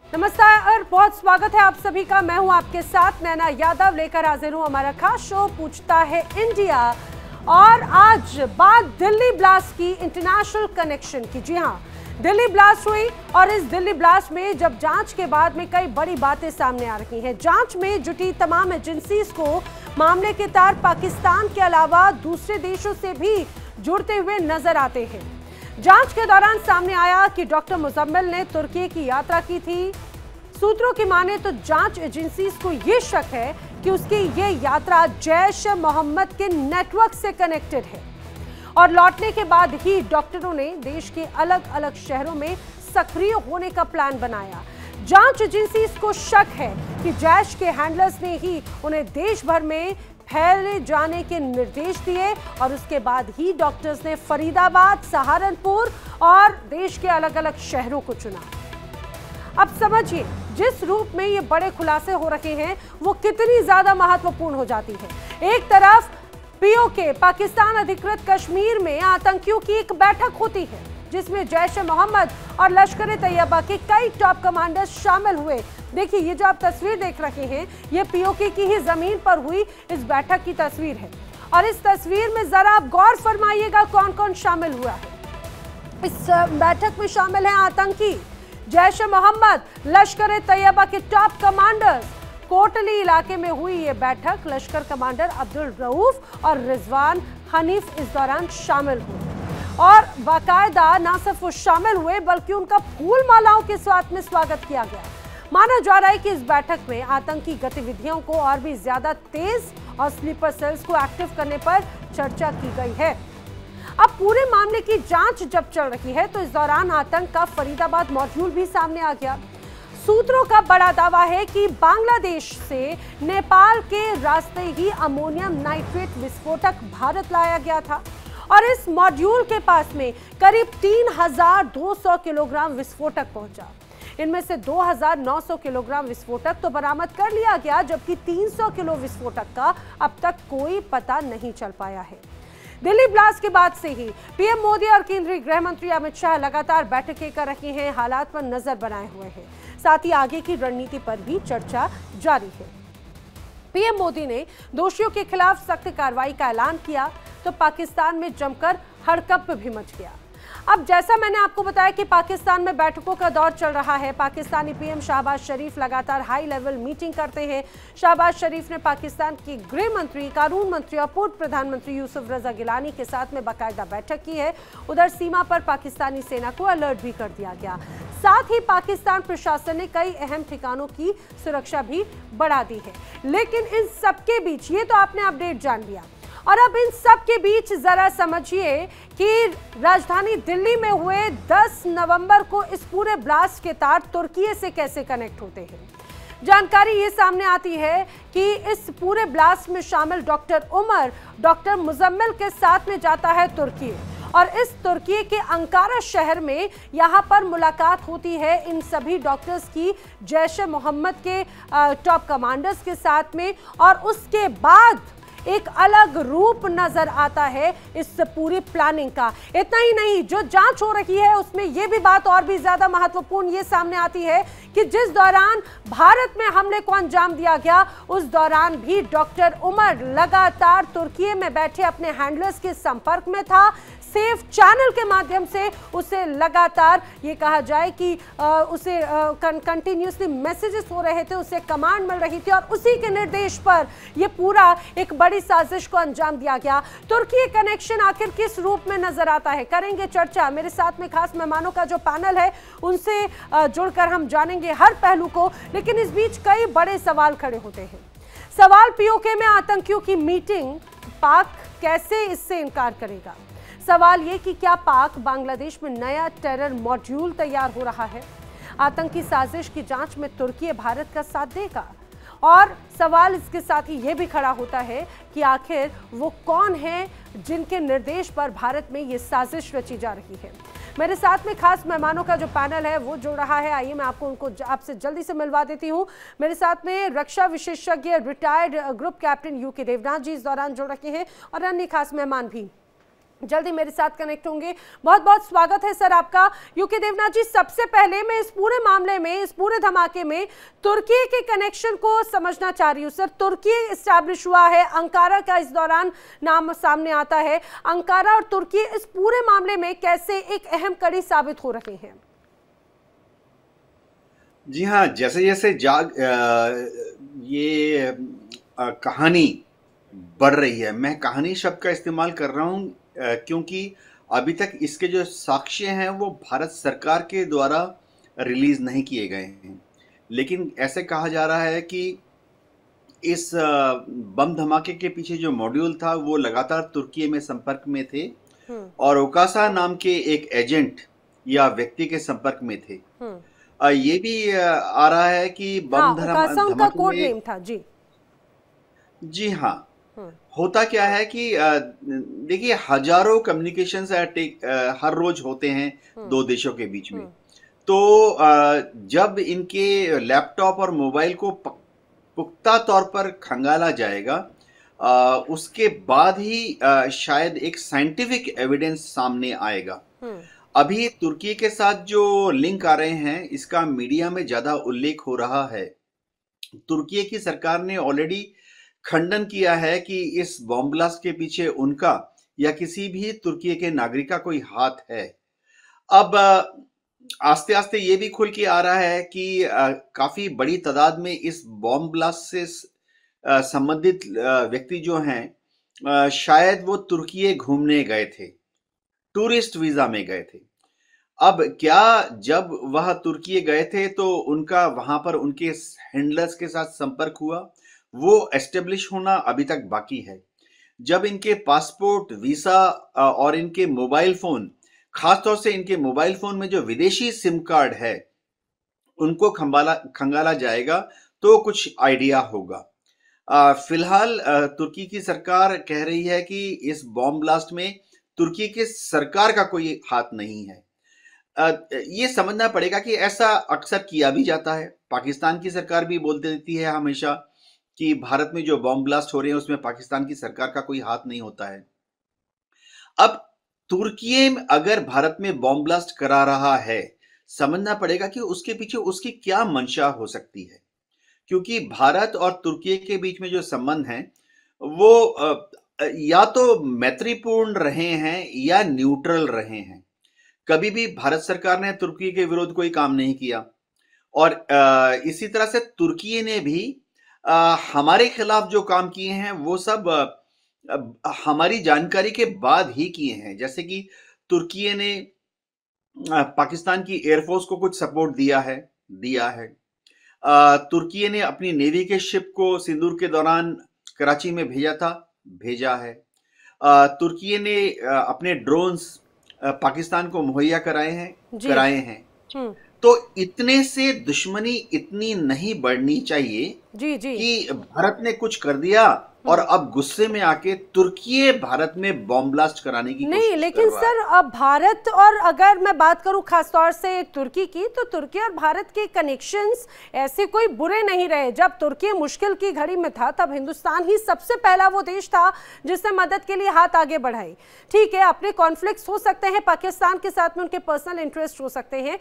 नमस्कार, बहुत स्वागत है आप सभी का। मैं हूं आपके साथ नैना यादव, लेकर हाजिर हूं हमारा खास शो पूछता है इंडिया। और आज बात दिल्ली ब्लास्ट की, इंटरनेशनल कनेक्शन की। जी हां, दिल्ली ब्लास्ट हुई और इस दिल्ली ब्लास्ट में जब जांच के बाद में कई बड़ी बातें सामने आ रही हैं। जांच में जुटी तमाम एजेंसीज को मामले के तार पाकिस्तान के अलावा दूसरे देशों से भी जुड़ते हुए नजर आते हैं। जांच के दौरान सामने आया कि डॉक्टर मुजम्मिल ने तुर्की की यात्रा की थी। सूत्रों की माने तो जांच एजेंसीज को यह शक है कि उसकी ये यात्रा जैश ए मोहम्मद के नेटवर्क से कनेक्टेड है और लौटने के बाद ही डॉक्टरों ने देश के अलग अलग शहरों में सक्रिय होने का प्लान बनाया। जांच एजेंसीज को शक है कि जैश के हैंडलर्स ने ही उन्हें देश भर में फैले जाने के निर्देश दिए और उसके बाद ही डॉक्टर्स ने फरीदाबाद, सहारनपुर और देश के अलग अलग शहरों को चुना। अब समझिए, जिस रूप में ये बड़े खुलासे हो रहे हैं वो कितनी ज्यादा महत्वपूर्ण हो जाती है। एक तरफ पीओके, पाकिस्तान अधिकृत कश्मीर में आतंकियों की एक बैठक होती है जिसमें जैश ए मोहम्मद और लश्कर ए तैयबा के कई टॉप कमांडर्स शामिल हुए। देखिए, ये जो आप तस्वीर देख रहे हैं ये पीओके की ही जमीन पर हुई इस बैठक की तस्वीर है। और इस तस्वीर में जरा आप गौर फरमाइएगा कौन कौन शामिल हुआ है। इस बैठक में शामिल हैं आतंकी, जैश ए मोहम्मद, लश्कर ए तैयबा के टॉप कमांडर्स। कोटली इलाके में हुई ये बैठक लश्कर कमांडर अब्दुल रऊफ और रिजवान हनीफ इस दौरान शामिल हुए और बाकायदा न सिर्फ वो शामिल हुए बल्कि उनका फूल मालाओं के साथ में स्वागत किया गया। माना जा रहा है कि इस बैठक में आतंकी गतिविधियों को और भी ज्यादा तेज और स्लीपर सेल्स को एक्टिव करने पर चर्चा की गई है। अब पूरे मामले की जांच जब चल रही है तो इस दौरान आतंक का फरीदाबाद मॉड्यूल भी सामने आ गया। सूत्रों का बड़ा दावा है कि बांग्लादेश से नेपाल के रास्ते ही अमोनियम नाइट्रेट विस्फोटक भारत लाया गया था और इस मॉड्यूल के पास में करीब 3200 किलोग्राम विस्फोटक पहुंचा। इनमें से 2900 किलोग्राम विस्फोटक तो बरामद कर लिया गया, जबकि 300 किलो विस्फोटक का अब तक कोई पता नहीं चल पाया है। दिल्ली ब्लास्ट के बाद से ही पीएम मोदी और केंद्रीय गृह मंत्री अमित शाह लगातार बैठकें कर रहे हैं, हालात पर नजर बनाए हुए हैं। साथ ही आगे की रणनीति पर भी चर्चा जारी है। पीएम मोदी ने दोषियों के खिलाफ सख्त कार्रवाई का ऐलान किया तो पाकिस्तान में जमकर हड़कंप भी मच गया। अब जैसा मैंने आपको बताया कि पाकिस्तान में बैठकों का दौर चल रहा है। पाकिस्तानी पीएम शहबाज शरीफ लगातार हाई लेवल मीटिंग करते हैं। शहबाज शरीफ ने पाकिस्तान के गृह मंत्री, कानून मंत्री और पूर्व प्रधानमंत्री यूसुफ रजा गिलानी के साथ में बाकायदा बैठक की है। उधर सीमा पर पाकिस्तानी सेना को अलर्ट भी कर दिया गया। साथ ही पाकिस्तान प्रशासन ने कई अहम ठिकानों की सुरक्षा भी बढ़ा दी है। लेकिन इन सबके बीच, ये तो आपने अपडेट जान लिया, और अब इन सब के बीच जरा समझिए कि राजधानी दिल्ली में हुए 10 नवंबर को इस पूरे ब्लास्ट के तार तुर्की से कैसे कनेक्ट होते हैं। जानकारी ये सामने आती है कि इस पूरे ब्लास्ट में शामिल डॉक्टर उमर डॉक्टर मुजम्मिल के साथ में जाता है तुर्की और इस तुर्की के अंकारा शहर में यहाँ पर मुलाकात होती है इन सभी डॉक्टर्स की जैश ए मोहम्मद के टॉप कमांडर्स के साथ में। और उसके बाद एक अलग रूप नजर आता है इस पूरी प्लानिंग का। इतना ही नहीं, जो जांच हो रही है उसमें यह भी बात और भी ज्यादा महत्वपूर्ण ये सामने आती है कि जिस दौरान भारत में हमले को अंजाम दिया गया उस दौरान भी डॉक्टर उमर लगातार तुर्की में बैठे अपने हैंडलर्स के संपर्क में था। सेफ चैनल के माध्यम से उसे लगातार ये कहा जाए कि उसे कंटिन्यूसली मैसेजेस हो रहे थे, उसे कमांड मिल रही थी और उसी के निर्देश पर यह पूरा एक बड़ी साजिश को अंजाम दिया गया। तुर्की कनेक्शन आखिर किस रूप में नजर आता है, करेंगे चर्चा। मेरे साथ में खास मेहमानों का जो पैनल है उनसे जुड़कर हम जानेंगे हर पहलू को। लेकिन इस बीच कई बड़े सवाल खड़े होते हैं। सवाल पीओके में आतंकियों की मीटिंग, पाक कैसे इससे इनकार करेगा। सवाल ये कि क्या पाक बांग्लादेश में नया टेरर मॉड्यूल तैयार हो रहा है। आतंकी साजिश की जांच में तुर्की भारत का साथ देगा। और सवाल इसके साथ ही ये भी खड़ा होता है कि आखिर वो कौन है जिनके निर्देश पर भारत में ये साजिश रची जा रही है। मेरे साथ में खास मेहमानों का जो पैनल है वो जुड़ रहा है। आइए मैं आपको उनको आपसे जल्दी से मिलवा देती हूँ। मेरे साथ में रक्षा विशेषज्ञ retired group captain UK Devnath ji इस दौरान जुड़ रखे हैं और अन्य खास मेहमान भी। जल्दी मेरे साथ कनेक्ट होंगे। बहुत बहुत स्वागत है सर आपका। यूके देवनाथ जी, सबसे पहले मैं इस पूरे मामले में, इस पूरे धमाके में तुर्की के कनेक्शन को समझना चाह रही हूँ सर। तुर्की इस्टेब्लिश हुआ है, अंकारा का इस दौरान नाम सामने आता है। अंकारा और तुर्की इस पूरे मामले में कैसे एक अहम कड़ी साबित हो रहे हैं? जी हाँ, जैसे जैसे ये कहानी बढ़ रही है, मैं कहानी शब्द का इस्तेमाल कर रहा हूँ क्योंकि अभी तक इसके जो साक्ष्य हैं वो भारत सरकार के द्वारा रिलीज नहीं किए गए हैं, लेकिन ऐसे कहा जा रहा है कि इस बम धमाके के पीछे जो मॉड्यूल था वो लगातार तुर्की में संपर्क में थे और ओकासा नाम के एक एजेंट या व्यक्ति के संपर्क में थे। ये भी आ रहा है कि बम धमाके कोड नेम था। जी हाँ, होता क्या है कि देखिए, हजारों कम्युनिकेशंस हर रोज होते हैं दो देशों के बीच में। तो जब इनके लैपटॉप और मोबाइल को पुख्ता तौर पर खंगाला जाएगा, उसके बाद ही शायद एक साइंटिफिक एविडेंस सामने आएगा। अभी तुर्की के साथ जो लिंक आ रहे हैं, इसका मीडिया में ज्यादा उल्लेख हो रहा है। तुर्की की सरकार ने ऑलरेडी खंडन किया है कि इस बॉम्ब ब्लास्ट के पीछे उनका या किसी भी तुर्की के नागरिक का कोई हाथ है। अब आस्ते आस्ते ये भी खुल के आ रहा है कि काफी बड़ी तादाद में इस बॉम्ब ब्लास्ट से संबंधित व्यक्ति जो हैं, शायद वो तुर्की घूमने गए थे, टूरिस्ट वीजा में गए थे। अब क्या जब वह तुर्की गए थे तो उनका वहां पर उनके हैंडलर्स के साथ संपर्क हुआ, वो एस्टेब्लिश होना अभी तक बाकी है। जब इनके पासपोर्ट, वीसा और इनके मोबाइल फोन, खासतौर से इनके मोबाइल फोन में जो विदेशी सिम कार्ड है, उनको खंगाला जाएगा तो कुछ आइडिया होगा। फिलहाल तुर्की की सरकार कह रही है कि इस बॉम्ब ब्लास्ट में तुर्की की सरकार का कोई हाथ नहीं है। ये समझना पड़ेगा कि ऐसा अक्सर किया भी जाता है। पाकिस्तान की सरकार भी बोल देती है हमेशा कि भारत में जो बॉम्ब ब्लास्ट हो रहे हैं उसमें पाकिस्तान की सरकार का कोई हाथ नहीं होता है। अब तुर्की अगर भारत में बॉम्ब ब्लास्ट करा रहा है, समझना पड़ेगा कि उसके पीछे उसकी क्या मंशा हो सकती है, क्योंकि भारत और तुर्की के बीच में जो संबंध हैं वो या तो मैत्रीपूर्ण रहे हैं या न्यूट्रल रहे हैं। कभी भी भारत सरकार ने तुर्की के विरुद्ध कोई काम नहीं किया और इसी तरह से तुर्की ने भी हमारे खिलाफ जो काम किए हैं वो सब हमारी जानकारी के बाद ही किए हैं। जैसे कि तुर्की ने पाकिस्तान की एयरफोर्स को कुछ सपोर्ट दिया है। तुर्की ने अपनी नेवी के शिप को सिंदूर के दौरान कराची में भेजा है। तुर्की ने अपने ड्रोन्स पाकिस्तान को मुहैया कराए हैं। तो इतने से दुश्मनी इतनी नहीं बढ़नी चाहिए कि भारत ने कुछ कर दिया और अब गुस्से में आके तुर्की भारत में बॉम्ब ब्लास्ट कराने की नहीं, लेकिन सर अब भारत, और अगर मैं बात करूं खासतौर से तुर्की की, तो तुर्की और भारत के कनेक्शंस ऐसे कोई बुरे नहीं रहे। जब तुर्की मुश्किल की घड़ी में था तब हिंदुस्तान ही सबसे पहला वो देश था जिसने मदद के लिए हाथ आगे बढ़ाई। ठीक है, अपने कॉन्फ्लिक्ट्स हो सकते हैं पाकिस्तान के साथ में, उनके पर्सनल इंटरेस्ट हो सकते हैं,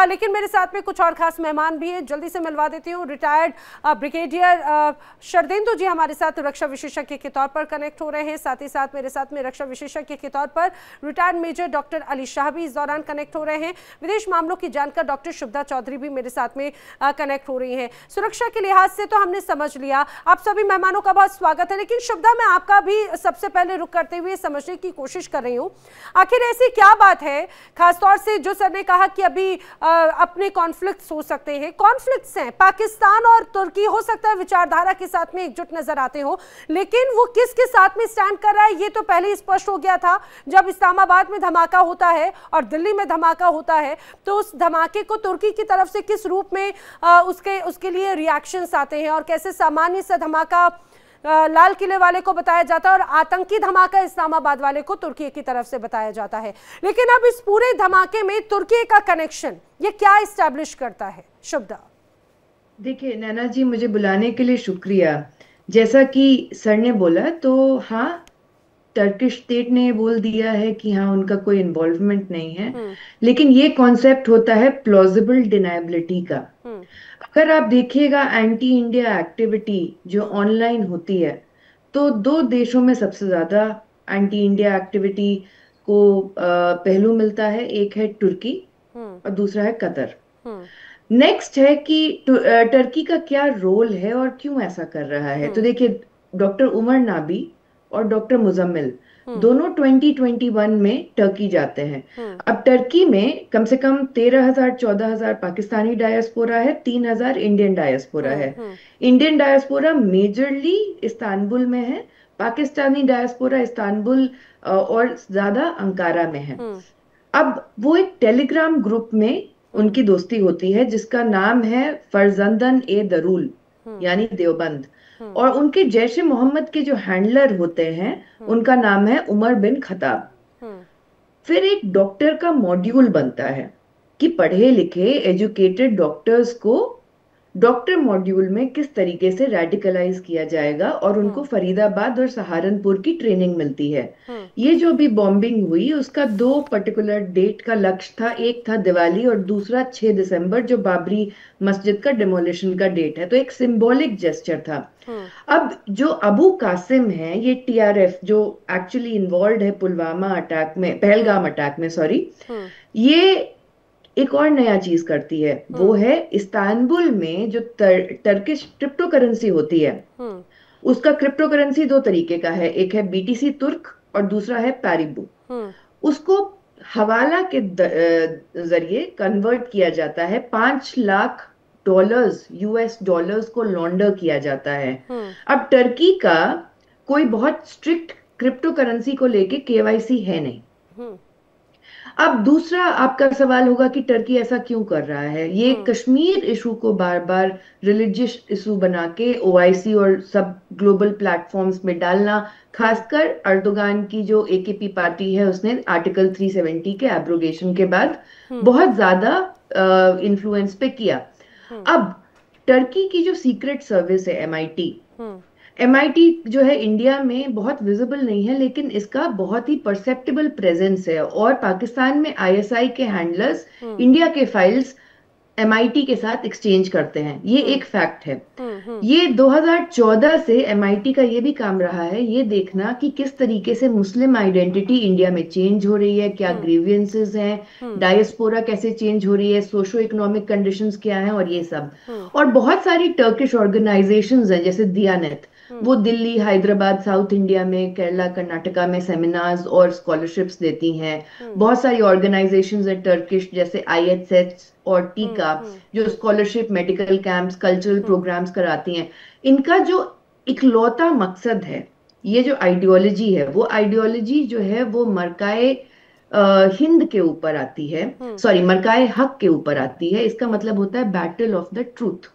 लेकिन मेरे साथ में कुछ और खास मेहमान भी है, जल्दी से मिलवा देती हूँ। रिटायर्ड ब्रिगेडियर शरदेंदु जी हमारे साथ रक्षा विशेषज्ञ के तौर पर कनेक्ट हो रहे हैं। साथ ही साथ मेरे साथ में रक्षा विशेषज्ञ के तौर पर retired major doctor Ali Shah भी इस दौरान कनेक्ट हो रहे हैं। विदेश मामलों की जानकार डॉक्टर शुभदा चौधरी भी मेरे साथ में कनेक्ट हो रही हैं। सुरक्षा के लिहाज से तो हमने समझ लिया, आप सभी मेहमानों का बहुत स्वागत है, लेकिन शुभदा, मैं आपका भी सबसे पहले रुख करते हुए समझने की कोशिश कर रही हूँ, आखिर ऐसी क्या बात है, खासतौर से जो सर ने कहा कि अभी अपने कॉन्फ्लिक्ट्स हो सकते हैं, कॉन्फ्लिक्ट्स हैं, पाकिस्तान और तुर्की हो सकता है विचारधारा के साथ में एकजुट नजर आते हो, लेकिन वो किसके साथ में स्टैंड कर रहा है ये तो पहले ही स्पष्ट हो गया था। जब इस्लामाबाद में धमाका होता है और दिल्ली में धमाका होता है तो उस धमाके को तुर्की की तरफ से किस रूप में उसके लिए रिएक्शंस आते हैं और कैसे सामान्य सा धमाका लाल किले वाले को बताया जाता है और आतंकी धमाका इस्लामाबाद वाले को तुर्की की तरफ से बताया जाता है। लेकिन अब इस पूरे धमाके में तुर्की का कनेक्शन ये क्या इस्टेब्लिश करता है? शुभदा। देखिए नैना जी, मुझे बुलाने के लिए शुक्रिया। जैसा कि सर ने बोला तो हाँ, टर्किश स्टेट ने बोल दिया है कि हाँ उनका कोई इन्वॉल्वमेंट नहीं है, लेकिन ये कॉन्सेप्ट होता है प्लॉजिबल डिनायबिलिटी का। अगर आप देखिएगा एंटी इंडिया एक्टिविटी जो ऑनलाइन होती है, तो दो देशों में सबसे ज्यादा एंटी इंडिया एक्टिविटी को पहलू मिलता है। एक है तुर्की और दूसरा है कतर। नेक्स्ट है कि टर्की का क्या रोल है और क्यों ऐसा कर रहा है। तो देखिए, डॉक्टर उमर नाबी और डॉक्टर मुजम्मिल दोनों 2021 में टर्की जाते हैं। अब टर्की में कम से कम 13,000 14,000 पाकिस्तानी डायस्पोरा है, 3,000 इंडियन डायस्पोरा है। इंडियन डायस्पोरा मेजरली इस्तांबुल में है, पाकिस्तानी डायस्पोरा इस्तांबुल और ज्यादा अंकारा में है। अब वो एक टेलीग्राम ग्रुप में उनकी दोस्ती होती है जिसका नाम है फरजंदन ए दरूल यानी देवबंद, और उनके जैश ए मोहम्मद के जो हैंडलर होते हैं उनका नाम है उमर बिन खताब। फिर एक डॉक्टर का मॉड्यूल बनता है कि पढ़े लिखे एजुकेटेड डॉक्टर्स को डॉक्टर मॉड्यूल में किस तरीके से रेडिकलाइज किया जाएगा, और उनको फरीदाबाद और सहारनपुर की ट्रेनिंग मिलती है। ये जो भी बॉम्बिंग हुई उसका दो पर्टिकुलर डेट का लक्ष्य था, एक था दिवाली और दूसरा 6 दिसंबर जो बाबरी मस्जिद का डिमोलिशन का डेट है। तो एक सिंबॉलिक जेस्चर था। अब जो अबू कासिम है, ये टीआरएफ जो एक्चुअली इन्वॉल्व है पुलवामा अटैक में, पहलगाम अटैक में सॉरी, ये एक और नया चीज करती है। वो है इस्तांबुल में जो टर्किश क्रिप्टो करेंसी होती है, उसका क्रिप्टो करेंसी दो तरीके का है, एक है बीटीसी तुर्क और दूसरा है पैरिबू। उसको हवाला के जरिए कन्वर्ट किया जाता है, 5 लाख डॉलर्स यूएस डॉलर्स को लॉन्डर किया जाता है। अब टर्की का कोई बहुत स्ट्रिक्ट क्रिप्टो करेंसी को लेके केवाईसी है नहीं। अब दूसरा आपका सवाल होगा कि टर्की ऐसा क्यों कर रहा है। ये कश्मीर इशू को बार बार रिलीजियस इशू बना के ओआईसी और सब ग्लोबल प्लेटफॉर्म्स में डालना, खासकर अर्दोगान की जो एकेपी पार्टी है उसने आर्टिकल 370 के एब्रोगेशन के बाद बहुत ज्यादा इन्फ्लुएंस पे किया। अब टर्की की जो सीक्रेट सर्विस है एमआईटी जो है इंडिया में बहुत विजिबल नहीं है, लेकिन इसका बहुत ही परसेप्टेबल प्रेजेंस है, और पाकिस्तान में आईएसआई के हैंडलर्स इंडिया के फाइल्स एमआईटी के साथ एक्सचेंज करते हैं। ये एक फैक्ट है। ये 2014 से एमआईटी का ये भी काम रहा है ये देखना कि किस तरीके से मुस्लिम आइडेंटिटी इंडिया में चेंज हो रही है, क्या ग्रीवियंसेस हैं, डायस्पोरा कैसे चेंज हो रही है, सोशो इकोनॉमिक कंडीशंस क्या हैं, और ये सब। और बहुत सारी टर्किश ऑर्गेनाइजेशंस हैं जैसे दियानत, वो दिल्ली, हैदराबाद, साउथ इंडिया में, केरला, कर्नाटका में सेमिनार्स और स्कॉलरशिप्स देती हैं। बहुत सारी ऑर्गेनाइजेशंस हैं टर्किश जैसे आईएचएच और टीका जो scholarship, medical camps, cultural programmes कराती हैं। इनका जो इकलौता मकसद है, ये जो आइडियोलॉजी है, वो आइडियोलॉजी जो है वो मरकाए हिंद के ऊपर आती है, सॉरी मरकाए हक के ऊपर आती है। इसका मतलब होता है बैटल ऑफ द ट्रूथ,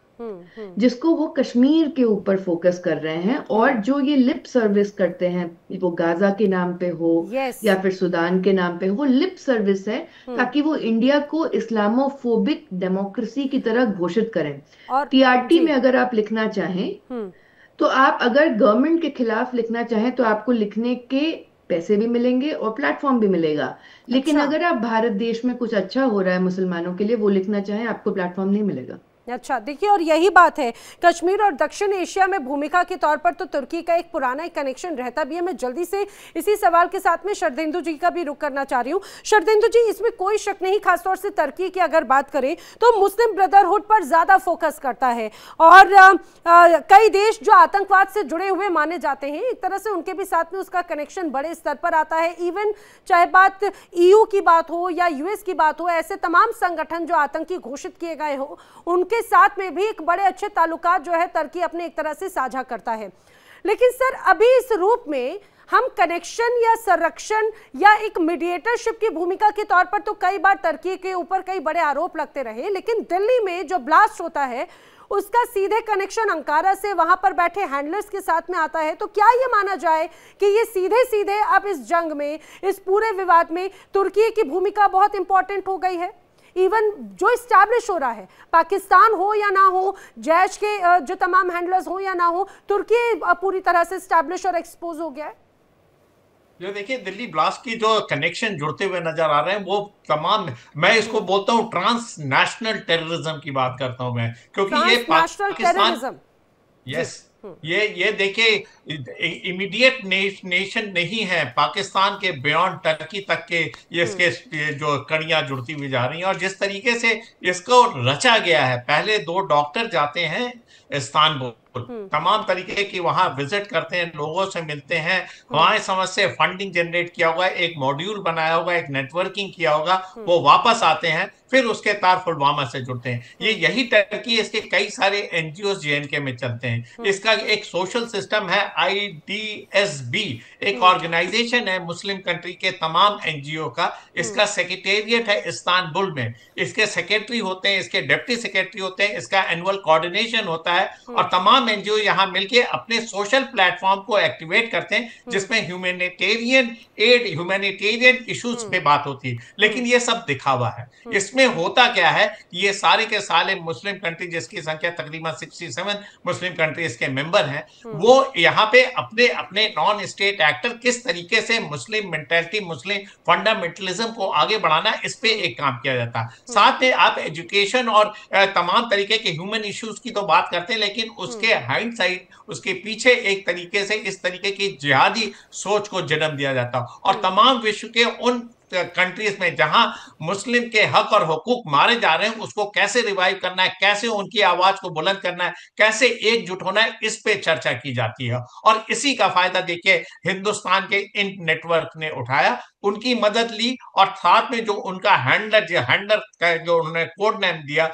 जिसको वो कश्मीर के ऊपर फोकस कर रहे हैं। और जो ये लिप सर्विस करते हैं, वो गाजा के नाम पे हो या फिर सुदान के नाम पे हो, वो लिप सर्विस है ताकि वो इंडिया को इस्लामोफोबिक डेमोक्रेसी की तरह घोषित करें। और टीआरटी में अगर आप लिखना चाहें तो आप अगर गवर्नमेंट के खिलाफ लिखना चाहें तो आपको लिखने के पैसे भी मिलेंगे और प्लेटफॉर्म भी मिलेगा, लेकिन अगर आप भारत देश में कुछ अच्छा हो रहा है मुसलमानों के लिए वो लिखना चाहें, आपको प्लेटफॉर्म नहीं मिलेगा। अच्छा, देखिए, और यही बात है, कश्मीर और दक्षिण एशिया में भूमिका के तौर पर तो तुर्की का एक पुराना कनेक्शन रहता भी है। मैं जल्दी से इसी सवाल के साथ में शरदेंदु जी का भी रुख करना चाह रही हूँ। शरदेंदु जी, इसमें कोई शक नहीं, खासतौर से तुर्की की अगर बात करें तो मुस्लिम ब्रदरहुड पर ज्यादा फोकस करता है, और कई देश जो आतंकवाद से जुड़े हुए माने जाते हैं, एक तरह से उनके भी साथ में उसका कनेक्शन बड़े स्तर पर आता है। इवन चाहे बात ईयू की बात हो या यूएस की बात हो, ऐसे तमाम संगठन जो आतंकी घोषित किए गए हो उनके साथ में भी एक बड़े अच्छे ताल्लुकात जो है तुर्की अपने एक तरह से साझा करता है। लेकिन सर, अभी इस रूप में हम कनेक्शन या संरक्षण या एक मीडिएटरशिप की भूमिका के तौर पर तो कई बार तुर्की के ऊपर कई बड़े आरोप लगते रहे, लेकिन दिल्ली में जो ब्लास्ट होता है उसका सीधे कनेक्शन अंकारा से वहां पर बैठे हैंडलर्स के साथ में आता है। तो क्या ये माना जाए कि ये सीधे सीधे अब इस जंग में, इस पूरे विवाद में तुर्की की भूमिका बहुत इंपॉर्टेंट हो गई है? इवन जो इस्टेब्लिश हो रहा है, पाकिस्तान हो या ना हो, जैश के जो तमाम हैंडलर्स हो या ना हो, तुर्की पूरी तरह से इस्टेब्लिश और एक्सपोज हो गया है। जो देखिए दिल्ली ब्लास्ट की जो कनेक्शन जुड़ते हुए नजर आ रहे हैं वो तमाम, मैं इसको बोलता हूँ ट्रांस नेशनल टेररिज्म की बात करता हूं मैं, क्योंकि ये ट्रांसनेशनल पाकिस्तान, टेररिज्म। जी। यस, ये देखिए इमीडिएट नेशन नहीं है, पाकिस्तान के बियॉन्ड टर्की तक के ये इसके ये जो कड़ियां जुड़ती हुई जा रही हैं। और जिस तरीके से इसको रचा गया है, पहले 2 डॉक्टर जाते हैं इस्तांबुल, तमाम तरीके की वहां विजिट करते हैं, लोगों से मिलते हैं, वहां समझ से फंडिंग जनरेट किया होगा, एक मॉड्यूल बनाया होगा, एक नेटवर्किंग किया होगा, वो वापस आते हैं, फिर उसके तार पुलवामा से जुड़ते हैं। ये यही टर्की, इसके कई सारे एनजीओ जेएनके में चलते हैं। इसका एक सोशल सिस्टम है आईडीएसबी, एक ऑर्गेनाइजेशन है मुस्लिम कंट्री के तमाम एनजीओ का। इसका सेक्रेटेरिएट है इस्तांबुल में, इसके सेक्रेटरी होते हैं, इसके डिप्टी सेक्रेटरी होते हैं, इसका एनुअल कोऑर्डिनेशन होता है, और तमाम एनजीओ यहां मिलके अपने सोशल प्लेटफॉर्म को एक्टिवेट करते हैं, जिसमें ह्यूमैनिटेरियन एड, ह्यूमैनिटेरियन इश्यूज पे बात होती है। लेकिन ये सब दिखावा है। इसमें होता क्या है, ये सारे के सारे मुस्लिम कंट्री, जिसकी संख्या तकरीबन 67 मुस्लिम कंट्रीज के मेंबर हैं, वो यहाँ पे अपने अपने नॉन स्टेट एक्टर किस तरीके से मुस्लिम मेंटालिटी, मुस्लिम फंडामेंटलिज्म को आगे बढ़ाना, इस पे एक काम किया जाता है। साथ में आप एजुकेशन और तमाम तरीके के ह्यूमन इश्यूज की तो बात करते हैं, लेकिन उसके हाइंड साइड, उसके पीछे एक तरीके से इस तरीके की जिहादी सोच को जन्म दिया जाता। और तमाम विश्व के उन कंट्रीज में जहां मुस्लिम के हक और हुकूक मारे जा रहे हैं, उसको कैसे रिवाइव करना है, कैसे उनकी आवाज को बुलंद करना है, कैसे एकजुट होना है, इस पे चर्चा की जाती है। और इसी का फायदा देखिए हिंदुस्तान के इन नेटवर्क ने उठाया, उनकी मदद ली, और साथ में जो उनका हैंडलर का जो उन्होंने कोड नेम दिया,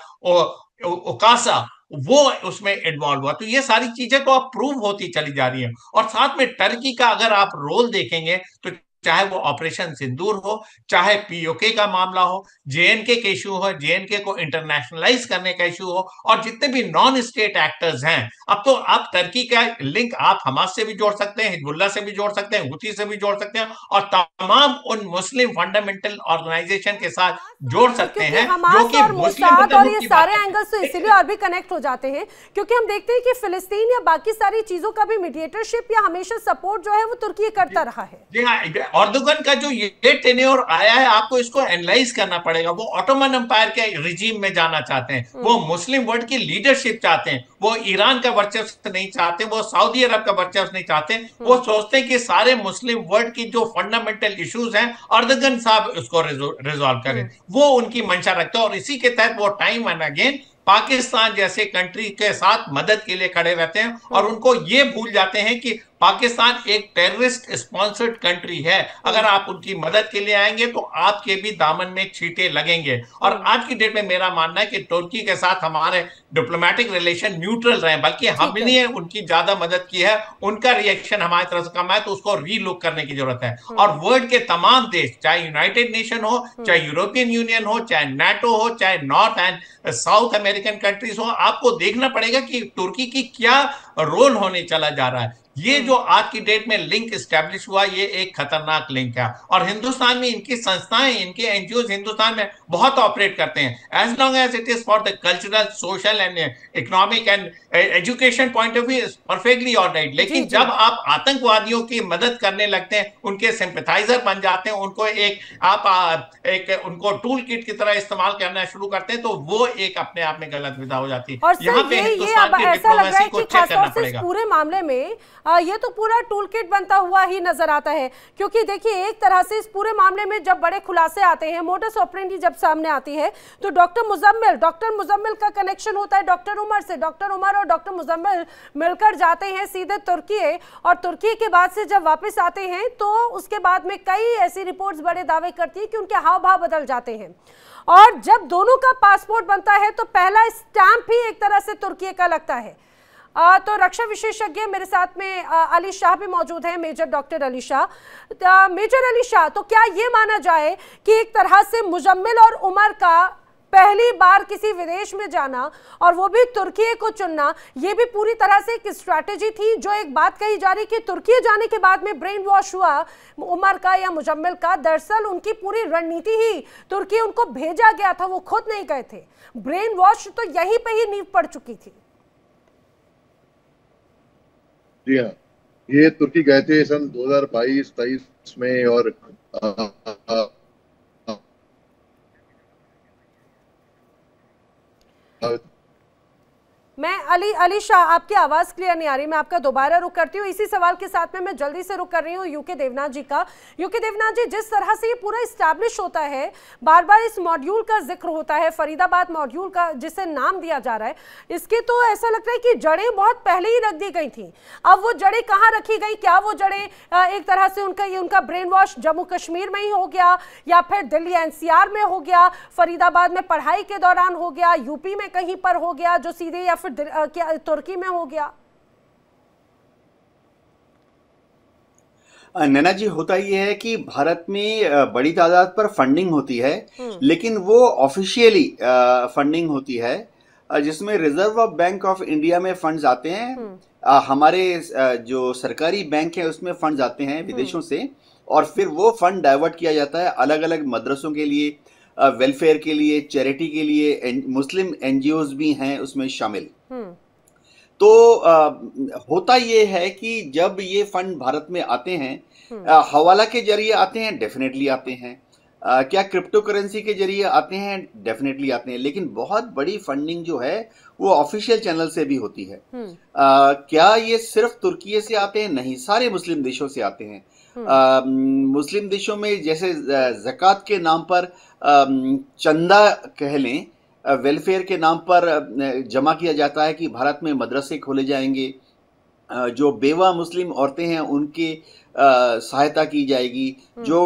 ओकासा, वो उसमें इन्वॉल्व हुआ। तो ये सारी चीजें तो अब प्रूव होती चली जा रही है। और साथ में टर्की का अगर आप रोल देखेंगे, तो चाहे वो ऑपरेशन सिंदूर हो, चाहे पीओके का मामला हो, जेएनके के इशू हो, जेएनके को इंटरनेशनलाइज करने का इशू हो, और जितने भी नॉन स्टेट एक्टर्स हैं, अब तो आप टर्की का लिंक आप हमास से भी जोड़ सकते हैं, हिजबुल्लाह से भी जोड़ सकते हैं, हुती से भी जोड़ सकते हैं, और तमाम उन मुस्लिम फंडामेंटल ऑर्गेनाइजेशन के साथ जोड़ सकते हैं, जो कि मुस्लिम और ये सारे एंगल्स तो इसीलिए और भी कनेक्ट हो जाते हैं, क्योंकि हम देखते हैं कि फिलिस्तीन या बाकी सारी चीजों का भी मीडिएटरशिप या हमेशा सपोर्ट जो है वो तुर्की करता रहा है। जी हाँ, अर्दोगन का जो ये टेन्योर आया है, आपको इसको एनालाइज करना पड़ेगा। वो ऑटोमन एम्पायर के रिजीम में जाना चाहते हैं, वो मुस्लिम वर्ल्ड की लीडरशिप चाहते हैं, वो ईरान का वर्चस्व नहीं चाहते, वो सऊदी अरब का वर्चस्व नहीं चाहते। वो सोचते हैं कि सारे मुस्लिम वर्ल्ड की जो फंडामेंटल इश्यूज हैं, अर्दोगन साहब उसको रिजॉल्व करें, वो उनकी मंशा रखते हैं। और इसी के तहत वो टाइम एंड अगेन पाकिस्तान जैसे कंट्री के साथ मदद के लिए खड़े रहते हैं, और उनको ये भूल जाते हैं कि पाकिस्तान एक टेररिस्ट स्पॉन्सर्ड कंट्री है। अगर आप उनकी मदद के लिए आएंगे तो आपके भी दामन में छींटे लगेंगे। और आज की डेट में मेरा मानना है कि तुर्की के साथ हमारे डिप्लोमेटिक रिलेशन न्यूट्रल रहे, बल्कि हमने उनकी ज्यादा मदद की है, उनका रिएक्शन हमारी तरफ से कम है, तो उसको रीलुक करने की जरूरत है। और वर्ल्ड के तमाम देश, चाहे यूनाइटेड नेशन हो, चाहे यूरोपियन यूनियन हो, चाहे नाटो हो, चाहे north and south American countries हो, आपको देखना पड़ेगा कि तुर्की की क्या रोल होने चला जा रहा है। ये जो आज की डेट में लिंक स्टैब्लिश हुआ, ये एक खतरनाक लिंक है। और हिंदुस्तान में इनकी संस्थाएं, इनके एनजीओ हिंदुस्तान में बहुत ऑपरेट करते हैं। As long as it is for the cultural, social and economic and education point of view, perfectly alright. लेकिन जब आप आतंकवादियों की मदद करने लगते हैं, उनके सिंपैथाइजर बन जाते हैं, उनको एक उनको टूल किट की तरह इस्तेमाल करना शुरू करते हैं, तो वो एक अपने आप में गलत विधा हो जाती है। और यहाँ पे हिंदुस्तान की डिप्लोमेसी को चेक करना पड़ेगा। पूरे मामले में ये तो पूरा टूल किट बनता हुआ ही नजर आता है, क्योंकि देखिए एक तरह से इस पूरे मामले में जब बड़े खुलासे आते हैं, मोडस ऑपरेंडी जब सामने आती है, तो डॉक्टर मुजम्मिल का कनेक्शन होता है डॉक्टर उमर से। डॉक्टर उमर और डॉक्टर मुजम्मिल मिलकर जाते हैं सीधे तुर्की, और तुर्की के बाद से जब वापस आते हैं तो उसके बाद में कई ऐसी रिपोर्ट्स बड़े दावे करती है कि उनके हाव भाव बदल जाते हैं। और जब दोनों का पासपोर्ट बनता है तो पहला स्टैंप ही एक तरह से तुर्की का लगता है। तो रक्षा विशेषज्ञ मेरे साथ में अली शाह भी मौजूद हैं, major doctor Ali Shah. Major Ali Shah, तो क्या ये माना जाए कि एक तरह से मुजम्मिल और उमर का पहली बार किसी विदेश में जाना और वो भी तुर्की को चुनना, ये भी पूरी तरह से एक स्ट्रैटेजी थी? जो एक बात कही जा रही कि तुर्की जाने के बाद में ब्रेन वॉश हुआ उमर का या मुजम्मिल का, दरअसल उनकी पूरी रणनीति ही तुर्की उनको भेजा गया था, वो खुद नहीं गए थे। ब्रेन वॉश तो यहीं पे ही नींव पड़ चुकी थी। जी हाँ, ये तुर्की गए थे सन 2022-23 में, और मैं अली शाह, आपकी आवाज क्लियर नहीं आ रही, मैं आपका दोबारा रुख करती हूँ। इसी सवाल के साथ में मैं जल्दी से रुख कर रही हूँ यूके देवनाथ जी का। यूके देवनाथ जी, जिस तरह से ये पूरा इस्टेब्लिश होता है, बार बार इस मॉड्यूल का जिक्र होता है, फरीदाबाद मॉड्यूल का जिसे नाम दिया जा रहा है, इसके तो ऐसा लगता है कि जड़ें बहुत पहले ही रख दी गई थी। अब वो जड़ें कहाँ रखी गई? क्या वो जड़ें एक तरह से उनका ब्रेन वॉश जम्मू कश्मीर में ही हो गया, या फिर दिल्ली एनसीआर में हो गया, फरीदाबाद में पढ़ाई के दौरान हो गया, यूपी में कहीं पर हो गया जो सीधे, या फिर क्या तुर्की में हो गया? नैना जी, होता यह है कि भारत में बड़ी तादाद पर फंडिंग होती है, लेकिन वो ऑफिशियली फंडिंग होती है, जिसमें रिजर्व बैंक ऑफ इंडिया में फंड्स आते हैं, हमारे जो सरकारी बैंक है उसमें फंड्स आते हैं विदेशों से, और फिर वो फंड डाइवर्ट किया जाता है अलग अलग मदरसों के लिए, वेलफेयर के लिए, चैरिटी के लिए, मुस्लिम एनजीओज भी हैं उसमें शामिल। तो होता ये है कि जब ये फंड भारत में आते हैं, हवाला के जरिए आते हैं, डेफिनेटली आते हैं, क्या क्रिप्टो करेंसी के जरिए आते हैं, डेफिनेटली आते हैं, लेकिन बहुत बड़ी फंडिंग जो है वो ऑफिशियल चैनल से भी होती है। क्या ये सिर्फ तुर्की से आते हैं? नहीं, सारे मुस्लिम देशों से आते हैं। मुस्लिम देशों में जैसे ज़कात के नाम पर चंदा कह लें, वेलफेयर के नाम पर जमा किया जाता है कि भारत में मदरसे खोले जाएंगे, जो बेवा मुस्लिम औरतें हैं उनकी सहायता की जाएगी, जो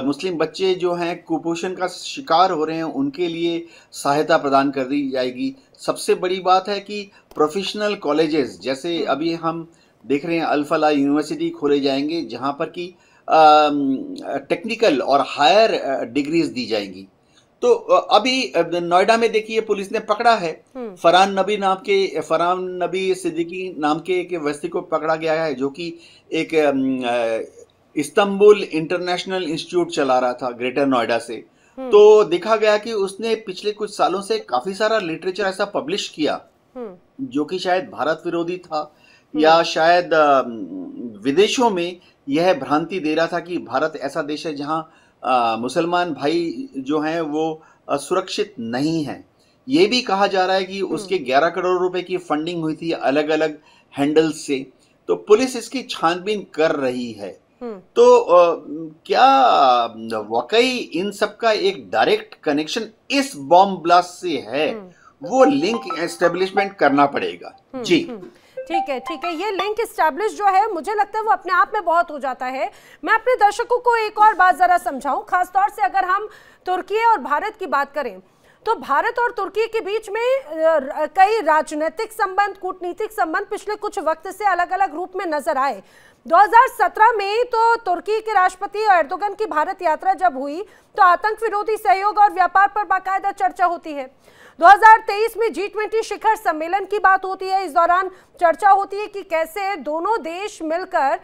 मुस्लिम बच्चे जो हैं कुपोषण का शिकार हो रहे हैं उनके लिए सहायता प्रदान कर दी जाएगी। सबसे बड़ी बात है कि प्रोफेशनल कॉलेजेस, जैसे अभी हम देख रहे हैं अल फलाह यूनिवर्सिटी खोले जाएंगे, जहां पर कि टेक्निकल और हायर डिग्रीज दी जाएंगी। तो अभी नोएडा में देखिए पुलिस ने पकड़ा है, फरहान नबी सिद्दीकी नाम के एक व्यक्ति को पकड़ा गया है, जो कि एक इस्तांबुल इंटरनेशनल इंस्टीट्यूट चला रहा था ग्रेटर नोएडा से। तो देखा गया कि उसने पिछले कुछ सालों से काफी सारा लिटरेचर ऐसा पब्लिश किया जो कि शायद भारत विरोधी था, या शायद विदेशों में यह भ्रांति दे रहा था कि भारत ऐसा देश है जहां मुसलमान भाई जो हैं वो सुरक्षित नहीं हैं। ये भी कहा जा रहा है कि उसके 11 करोड़ रुपए की फंडिंग हुई थी अलग अलग हैंडल्स से। तो पुलिस इसकी छानबीन कर रही है। तो क्या वाकई इन सब का एक डायरेक्ट कनेक्शन इस बॉम्ब ब्लास्ट से है? वो लिंक एस्टेब्लिशमेंट करना पड़ेगा। जी ठीक है, ये लिंक एस्टैब्लिश जो है, मुझे लगता है वो अपने आप में बहुत हो जाता है। मैं अपने दर्शकों को एक और बात जरा समझाऊं, खासतौर से अगर हम तुर्की और भारत की बात करें, तो भारत और तुर्की के बीच में कई राजनीतिक संबंध, कूटनीतिक संबंध पिछले कुछ वक्त से अलग अलग रूप में नजर आए। 2017 में तो तुर्की के राष्ट्रपति एर्दोगन की भारत यात्रा जब हुई तो आतंक विरोधी सहयोग और व्यापार पर बाकायदा चर्चा होती है। 2023 में G20 शिखर सम्मेलन की बात होती है। इस दौरान चर्चा होती है कि कैसे दोनों देश मिलकर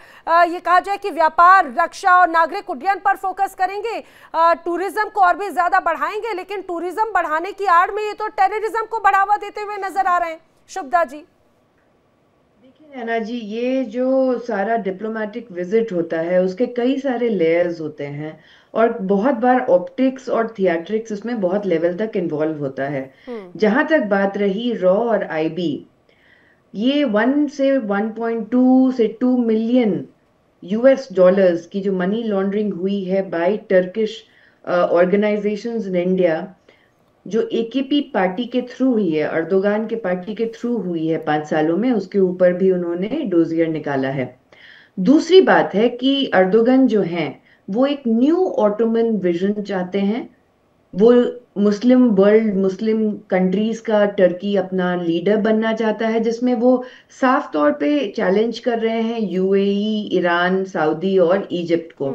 ये कहा जाए कि व्यापार, रक्षा और नागरिक उड्डयन पर फोकस करेंगे, टूरिज्म को और भी ज्यादा बढ़ाएंगे। लेकिन टूरिज्म बढ़ाने की आड़ में ये तो टेररिज्म को बढ़ावा देते हुए नजर आ रहे हैं। शुभदा जी, देखिए नैना जी, ये जो सारा डिप्लोमेटिक विजिट होता है उसके कई सारे लेयर्स होते हैं, और बहुत बार ऑप्टिक्स और थिएट्रिक्स उसमें बहुत लेवल तक इन्वॉल्व होता है। जहां तक बात रही रॉ और आईबी, ये 1 से 1.2 से 2 मिलियन यूएस डॉलर्स की जो मनी लॉन्ड्रिंग हुई है by Turkish organisations in India, जो एकेपी पार्टी के थ्रू हुई है, अर्दोगान के पार्टी के थ्रू हुई है 5 सालों में, उसके ऊपर भी उन्होंने डोजियर निकाला है। दूसरी बात है कि अर्दोगन जो हैं वो एक न्यू ऑटोमन विजन चाहते हैं। वो मुस्लिम वर्ल्ड, मुस्लिम कंट्रीज का टर्की अपना लीडर बनना चाहता है, जिसमें वो साफ तौर पे चैलेंज कर रहे हैं यूएई, ईरान, सऊदी और इजिप्ट को।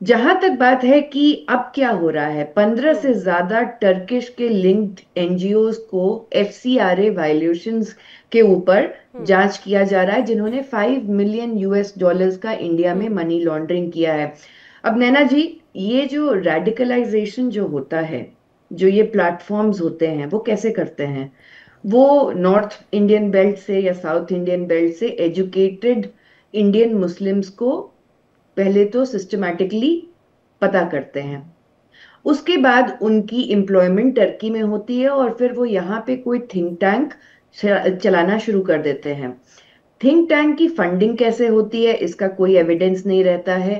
जहां तक बात है कि अब क्या हो रहा है, 15 से ज्यादा टर्किश के लिंक्ड एनजीओज को एफसीआरए वायलेशंस के ऊपर जांच किया जा रहा है, जिन्होंने 5 मिलियन यूएस डॉलर्स का इंडिया में मनी लॉन्ड्रिंग किया है। अब नैना जी, ये जो रेडिकलाइजेशन जो होता है, जो ये प्लेटफॉर्म्स होते हैं, वो कैसे करते हैं? वो नॉर्थ इंडियन बेल्ट से या साउथ इंडियन बेल्ट से एजुकेटेड इंडियन मुस्लिम्स को पहले तो सिस्टमैटिकली पता करते हैं, उसके बाद उनकी एम्प्लॉयमेंट टर्की में होती है और फिर वो यहाँ पे कोई थिंक टैंक चलाना शुरू कर देते हैं। थिंक टैंक की फंडिंग कैसे होती है इसका कोई एविडेंस नहीं रहता है।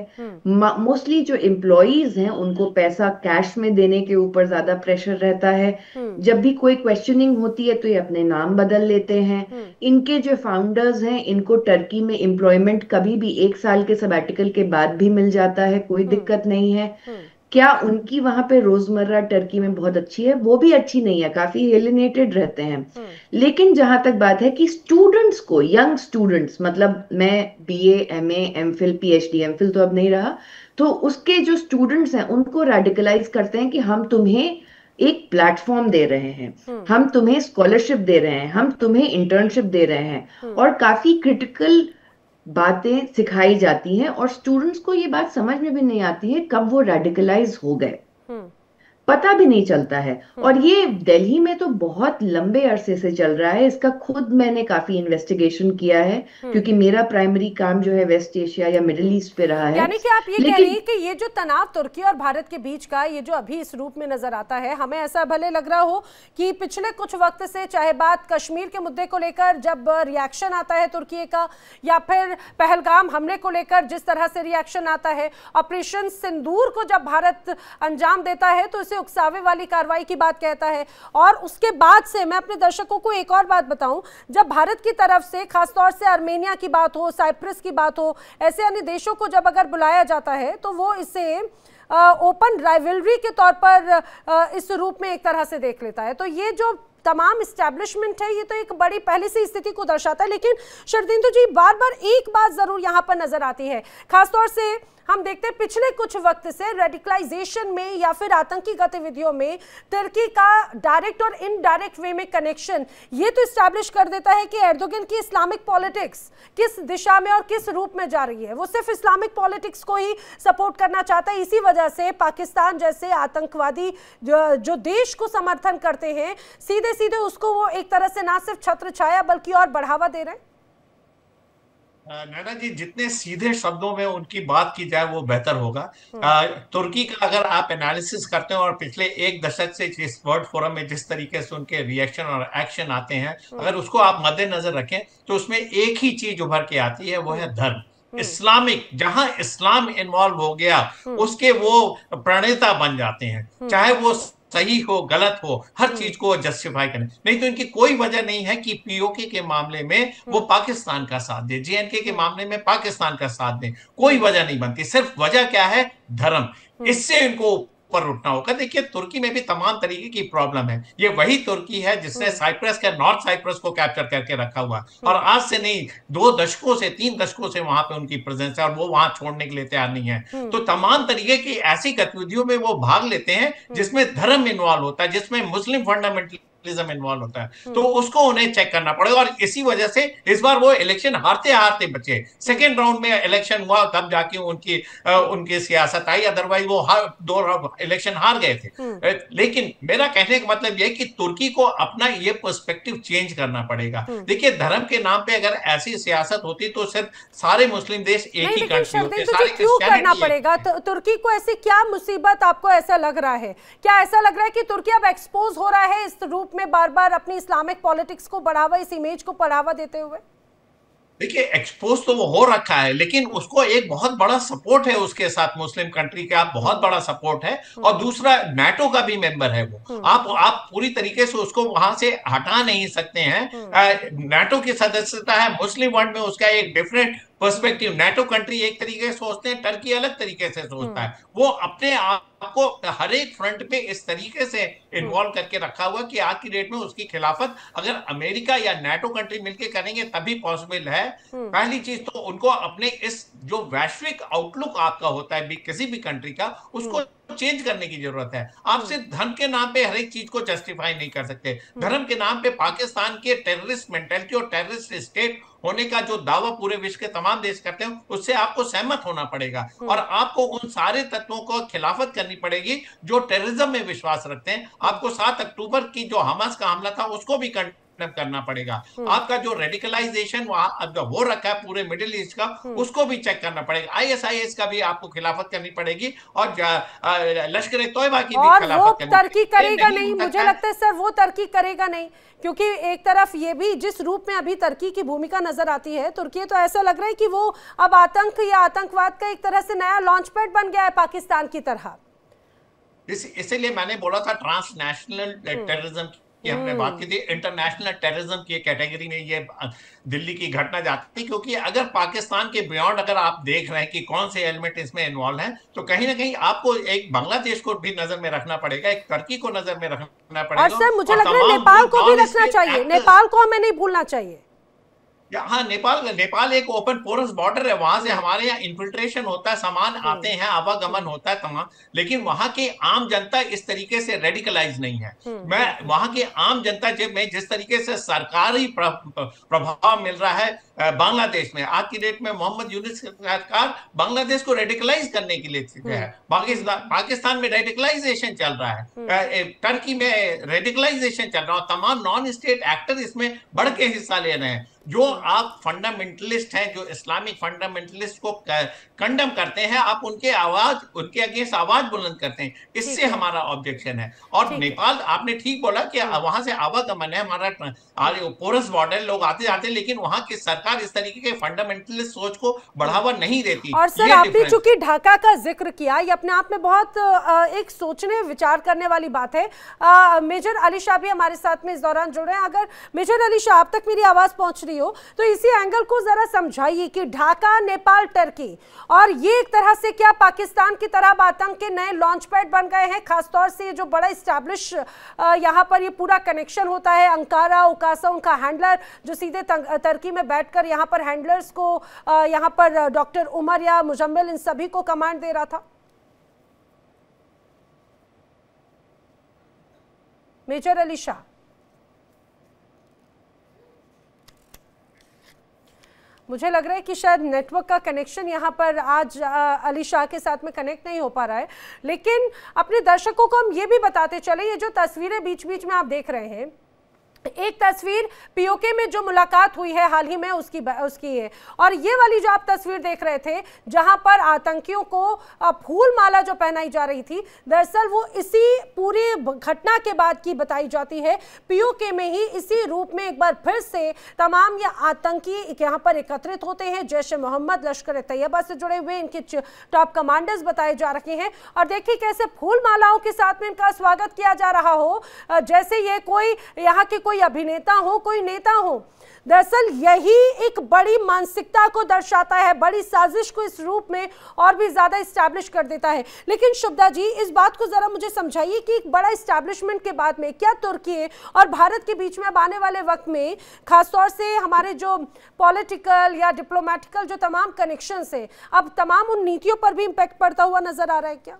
मोस्टली जो एम्प्लॉयज हैं उनको पैसा कैश में देने के ऊपर ज्यादा प्रेशर रहता है। जब भी कोई क्वेश्चनिंग होती है तो ये अपने नाम बदल लेते हैं। इनके जो फाउंडर्स हैं इनको टर्की में एम्प्लॉयमेंट कभी भी 1 साल के सबैटिकल के बाद भी मिल जाता है, कोई दिक्कत नहीं है। क्या उनकी वहां पे रोजमर्रा टर्की में बहुत अच्छी है? वो भी अच्छी नहीं है, काफी एलिनेटेड रहते हैं। लेकिन जहां तक बात है कि स्टूडेंट्स को, यंग स्टूडेंट्स, मतलब मैं BA, MA, MPhil, PhD, MPhil तो अब नहीं रहा, तो उसके जो स्टूडेंट्स हैं उनको रेडिकलाइज करते हैं कि हम तुम्हें एक प्लेटफॉर्म दे रहे हैं, हम तुम्हें स्कॉलरशिप दे रहे हैं, हम तुम्हें इंटर्नशिप दे रहे हैं, और काफी क्रिटिकल बातें सिखाई जाती हैं। और स्टूडेंट्स को ये बात समझ में भी नहीं आती है कब वो रेडिकलाइज हो गए, पता भी नहीं चलता है। और ये दिल्ली में तो बहुत लंबे अरसे से चल रहा है। इसका खुद मैंने काफी इन्वेस्टिगेशन किया है क्योंकि मेरा प्राइमरी काम जो है वेस्ट एशिया या मिडिल ईस्ट पे रहा है। यानी कि आप ये कह रही हैं कि ये जो तनाव तुर्की और भारत के बीच का, ये जो अभी इस रूप में नजर आता है, हमें ऐसा भले लग रहा हो कि पिछले कुछ वक्त से, चाहे बात कश्मीर के मुद्दे को लेकर जब रिएक्शन आता है तुर्की का, या फिर पहलगाम हमले को लेकर जिस तरह से रिएक्शन आता है, ऑपरेशन सिंदूर को जब भारत अंजाम देता है तो उकसावे वाली कार्रवाई की बात कहता है, और उसके बाद से मैं अपने दर्शकों को एक और बात बताऊं, जब भारत की तरफ से खासतौर से आर्मेनिया की बात हो, साइप्रस की बात हो, ऐसे अन्य देशों को जब अगर बुलाया जाता है तो वो इसे ओपन राइवलरी के तौर पर इस रूप में एक तरह से देख लेता है। तो ये जो तमाम इस्टेब्लिशमेंट है, ये तो एक बड़ी पहले से स्थिति को दर्शाता है। लेकिन शरदिंदु जी, बार बार एक बात जरूर यहाँ पर नजर आती है, खासतौर से हम देखते हैं पिछले कुछ वक्त से रेडिकलाइजेशन में या फिर आतंकी गतिविधियों में तुर्की का डायरेक्ट और इनडायरेक्ट वे में कनेक्शन ये तो इस्टेब्लिश कर देता है कि एर्दोगन की इस्लामिक पॉलिटिक्स किस दिशा में और किस रूप में जा रही है। वो सिर्फ इस्लामिक पॉलिटिक्स को ही सपोर्ट करना चाहता है। इसी वजह से पाकिस्तान जैसे आतंकवादी जो देश को समर्थन करते हैं, सीधे सीधे उसको वो एक तरह से ना सिर्फ छत्र छाया बल्कि और बढ़ावा दे रहे हैं। नैना जी, जितने सीधे शब्दों में उनकी बात की जाए वो बेहतर होगा। तुर्की का अगर आप एनालिसिस करते हैं और पिछले 1 दशक से इस वर्ल्ड फोरम में जिस तरीके से उनके रिएक्शन और एक्शन आते हैं, अगर उसको आप मद्देनजर रखें तो उसमें एक ही चीज उभर के आती है, वो है धर्म। इस्लामिक, जहां इस्लाम इन्वॉल्व हो गया उसके वो प्रणेता बन जाते हैं, चाहे वो सही हो गलत हो, हर चीज को जस्टिफाई करें। नहीं तो इनकी कोई वजह नहीं है कि पीओके के मामले में वो पाकिस्तान का साथ दे, जेएनके के मामले में पाकिस्तान का साथ दे, कोई वजह नहीं बनती। सिर्फ वजह क्या है? धर्म। इससे इनको ऊपर उठना होगा। देखिए, तुर्की में भी तमाम तरीके की प्रॉब्लम है। ये वही तुर्की है जिसने साइप्रस के, नॉर्थ साइप्रस को कैप्चर करके रखा हुआ, और आज से नहीं 2 दशकों से 3 दशकों से वहां पे उनकी प्रेजेंस है और वो वहां छोड़ने के लिए तैयार नहीं है। तो तमाम तरीके की ऐसी गतिविधियों में वो भाग लेते हैं जिसमें धर्म इन्वॉल्व होता है, जिसमें मुस्लिम फंडामेंटल इन्वॉल्व होता है, तो उसको उन्हें चेक करना पड़ेगा। और इसी वजह से इस बार वो इलेक्शन हारते हारते बचे। सेकेंड राउंड में इलेक्शन हुआ तब जाके उनकी सियासत आई, अदरवाइज वो 2 इलेक्शन हार गए थे। लेकिन मेरा कहने का मतलब यह कि तुर्की को अपना ये पर्सपेक्टिव चेंज करना पड़ेगा। देखिए, धर्म के नाम पे अगर ऐसी सियासत होती तो सिर्फ सारे मुस्लिम देश एक ही कंट्री होते, सारे क्यों करना पड़ेगा? तुर्की को ऐसी क्या मुसीबत आपको ऐसा लग रहा है? क्या ऐसा लग रहा है कि तुर्की अब एक्सपोज हो रहा है इस रूप में बार बार अपनी इस्लामिक पॉलिटिक्स को बढ़ावा, इस इमेज को बढ़ावा देते हुए? देखिए, एक्सपोज तो वो हो रखा है, लेकिन उसको एक बहुत बड़ा सपोर्ट है उसके साथ, मुस्लिम कंट्री का बहुत बड़ा सपोर्ट है। और दूसरा, नाटो का भी मेंबर है वो। आप पूरी तरीके से उसको वहां से हटा नहीं सकते हैं। नाटो की सदस्यता है, मुस्लिम वर्ल्ड में उसका एक डिफरेंट पर्सपेक्टिव। नाटो कंट्री एक तरीके से सोचते हैं, टर्की अलग तरीके से सोचता है। वो अपने आप को हर एक फ्रंट पे इस तरीके से इन्वॉल्व करके रखा हुआ कि आज की डेट में उसकी खिलाफत अगर अमेरिका या नाटो कंट्री मिलकर करेंगे तभी पॉसिबल है। पहली चीज तो उनको अपने इस जो वैश्विक आउटलुक आपका होता है किसी भी कंट्री का, उसको चेंज करने की जरूरत है। आप सिर्फ धर्म के नाम पे हर एक चीज को जस्टिफाई नहीं कर सकते। धर्म के नाम पे पाकिस्तान के टेररिस्ट मेंटालिटी और टेररिस्ट स्टेट होने का जो दावा पूरे विश्व के तमाम देश करते हैं, उससे आपको सहमत होना पड़ेगा और आपको उन सारे तत्वों को खिलाफत करनी पड़ेगी जो टेररिज्म में विश्वास रखते हैं। आपको 7 अक्टूबर की जो हमास का हमला था उसको भी कंडेम करना पड़ेगा। आपका जो रेडिकलाइजेशन वहां वो रखा है पूरे मिडिल ईस्ट का, उसको भी चेक करना पड़ेगा। ISIS का भी आपको खिलाफत करनी पड़ेगी और लश्कर तोयबा की भी और वो खिलाफत करनी तरक्की पड़ेगी। करेगा नहीं, मुझे लगता है सर वो तरक्की करेगा नहीं, क्योंकि एक तरफ ये भी जिस रूप में अभी तुर्की की भूमिका नजर आती है, तुर्की तो ऐसा लग रहा है कि वो अब आतंक या आतंकवाद का एक तरह से नया लॉन्च पैड बन गया है पाकिस्तान की तरह। इसीलिए मैंने बोला था ट्रांसनेशनल टेररिज्म की हमने बात की थी। इंटरनेशनल टेररिज्म की कैटेगरी में ये दिल्ली की घटना जाती है, क्योंकि अगर पाकिस्तान के बियॉन्ड अगर आप देख रहे हैं कि कौन से एलिमेंट इसमें इन्वॉल्व हैं, तो कहीं ना कहीं आपको एक बांग्लादेश को भी नजर में रखना पड़ेगा, एक तुर्की को नजर में रखना पड़ेगा, और सर मुझे लग रहा है नेपाल को भी रखना चाहिए, नेपाल को हमें नहीं भूलना चाहिए। हाँ, नेपाल एक ओपन पोरस बॉर्डर है, वहां से हमारे यहाँ इन्फिल्ट्रेशन होता है, सामान आते हैं, आवागमन होता है तमाम, लेकिन वहां की आम जनता इस तरीके से रेडिकलाइज नहीं है। मैं वहां की आम जनता में जिस तरीके से सरकारी प्रभाव मिल रहा है बांग्लादेश में, आज की डेट में मोहम्मद यूनुस सरकार बांग्लादेश को रेडिकलाइज करने के लिए है। पाकिस्तान में रेडिकलाइजेशन चल रहा है, टर्की में रेडिकलाइजेशन चल रहा है, तमाम नॉन स्टेट एक्टर इसमें बढ़ के हिस्सा ले रहे हैं। जो आप फंडामेंटलिस्ट हैं, जो इस्लामिक फंडामेंटलिस्ट को कंडम करते हैं, आप उनके अगेंस्ट आवाज बुलंद करते हैं, इससे हमारा ऑब्जेक्शन है। और नेपाल, आपने ठीक बोला कि वहां से आवागमन है, हमारा पोरस बॉर्डर, लोग आते जाते, लेकिन वहां की सरकार इस तरीके के फंडामेंटलिस्ट सोच को बढ़ावा नहीं देती। और सर आपने चूंकि ढाका का जिक्र किया, ये अपने आप में बहुत एक सोचने विचार करने वाली बात है। मेजर अली शाह भी हमारे साथ में इस दौरान जुड़ रहे हैं। अगर मेजर अली शाह आप तक मेरी आवाज पहुंच रही हो तो इसी एंगल को जरा समझाइए कि ढाका, नेपाल, टर्की और ये एक तरह से क्या पाकिस्तान की तरह आतंक के नए लॉन्च पैड बन गए हैं, खासतौर से जो बड़ा स्टैब्लिश यहाँ पर ये पूरा कनेक्शन होता है। अंकारा, उकासा उनका हैंडलर जो सीधे टर्की में बैठकर यहाँ पर हैंडलर्स को, यहाँ पर डॉक्टर उमर या मुजम्मिल, इन सभी को कमांड दे रहा था। मेजर अली शाह, मुझे लग रहा है कि शायद नेटवर्क का कनेक्शन यहाँ पर आज अली शाह के साथ में कनेक्ट नहीं हो पा रहा है, लेकिन अपने दर्शकों को हम ये भी बताते चले, ये जो तस्वीरें बीच बीच में आप देख रहे हैं, एक तस्वीर पीओके में जो मुलाकात हुई है हाल ही में उसकी है, और ये वाली जो आप तस्वीर देख रहे थे जहां पर आतंकियों को फूल माला जो पहनाई जा रही थी, दरअसल वो इसी पूरी घटना के बाद की बताई जाती है। पीओके में ही इसी रूप में एक बार फिर से तमाम ये आतंकी यहाँ पर एकत्रित होते हैं। जैश ए मोहम्मद, लश्कर ए तैयबा से जुड़े हुए इनके टॉप कमांडर्स बताए जा रहे हैं, और देखिए कैसे फूल मालाओं के साथ में इनका स्वागत किया जा रहा हो, जैसे ये कोई यहाँ के कोई अभिनेता हो, कोई नेता हो। दरअसल यही एक बड़ी मानसिकता को दर्शाता है, बड़ी साजिश को इस रूप में और भी ज्यादा इस्टेब्लिश कर देता है। लेकिन शुभदा जी, इस बात को जरा मुझे समझाइए कि एक बड़ा इस्टेब्लिशमेंट के बाद में क्या तुर्की और भारत के बीच में अब आने वाले वक्त में, खासतौर से हमारे जो पॉलिटिकल या डिप्लोमेटिकल जो तमाम कनेक्शंस है, अब तमाम उन नीतियों पर भी इम्पैक्ट पड़ता हुआ नजर आ रहा है क्या?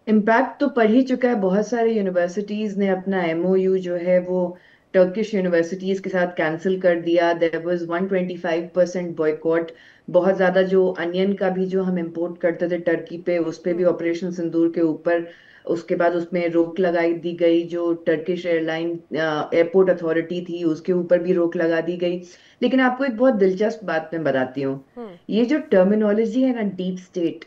इम्पैक्ट तो पड़ ही चुका है। बहुत सारे यूनिवर्सिटीज ने अपना MOU जो है वो टर्किश यूनिवर्सिटीज के साथ कैंसिल कर दिया। There was 125% boycott. बहुत ज्यादा जो अनियन का भी जो हम इंपोर्ट करते थे टर्की पे, उस पे भी ऑपरेशन सिंदूर के ऊपर, उसके बाद उसमें रोक लगाई दी गई। जो टर्किश एयरलाइन एयरपोर्ट अथॉरिटी थी उसके ऊपर भी रोक लगा दी गई। लेकिन आपको एक बहुत दिलचस्प बात मैं बताती हूँ, ये जो टर्मिनोलॉजी है ना, डीप स्टेट,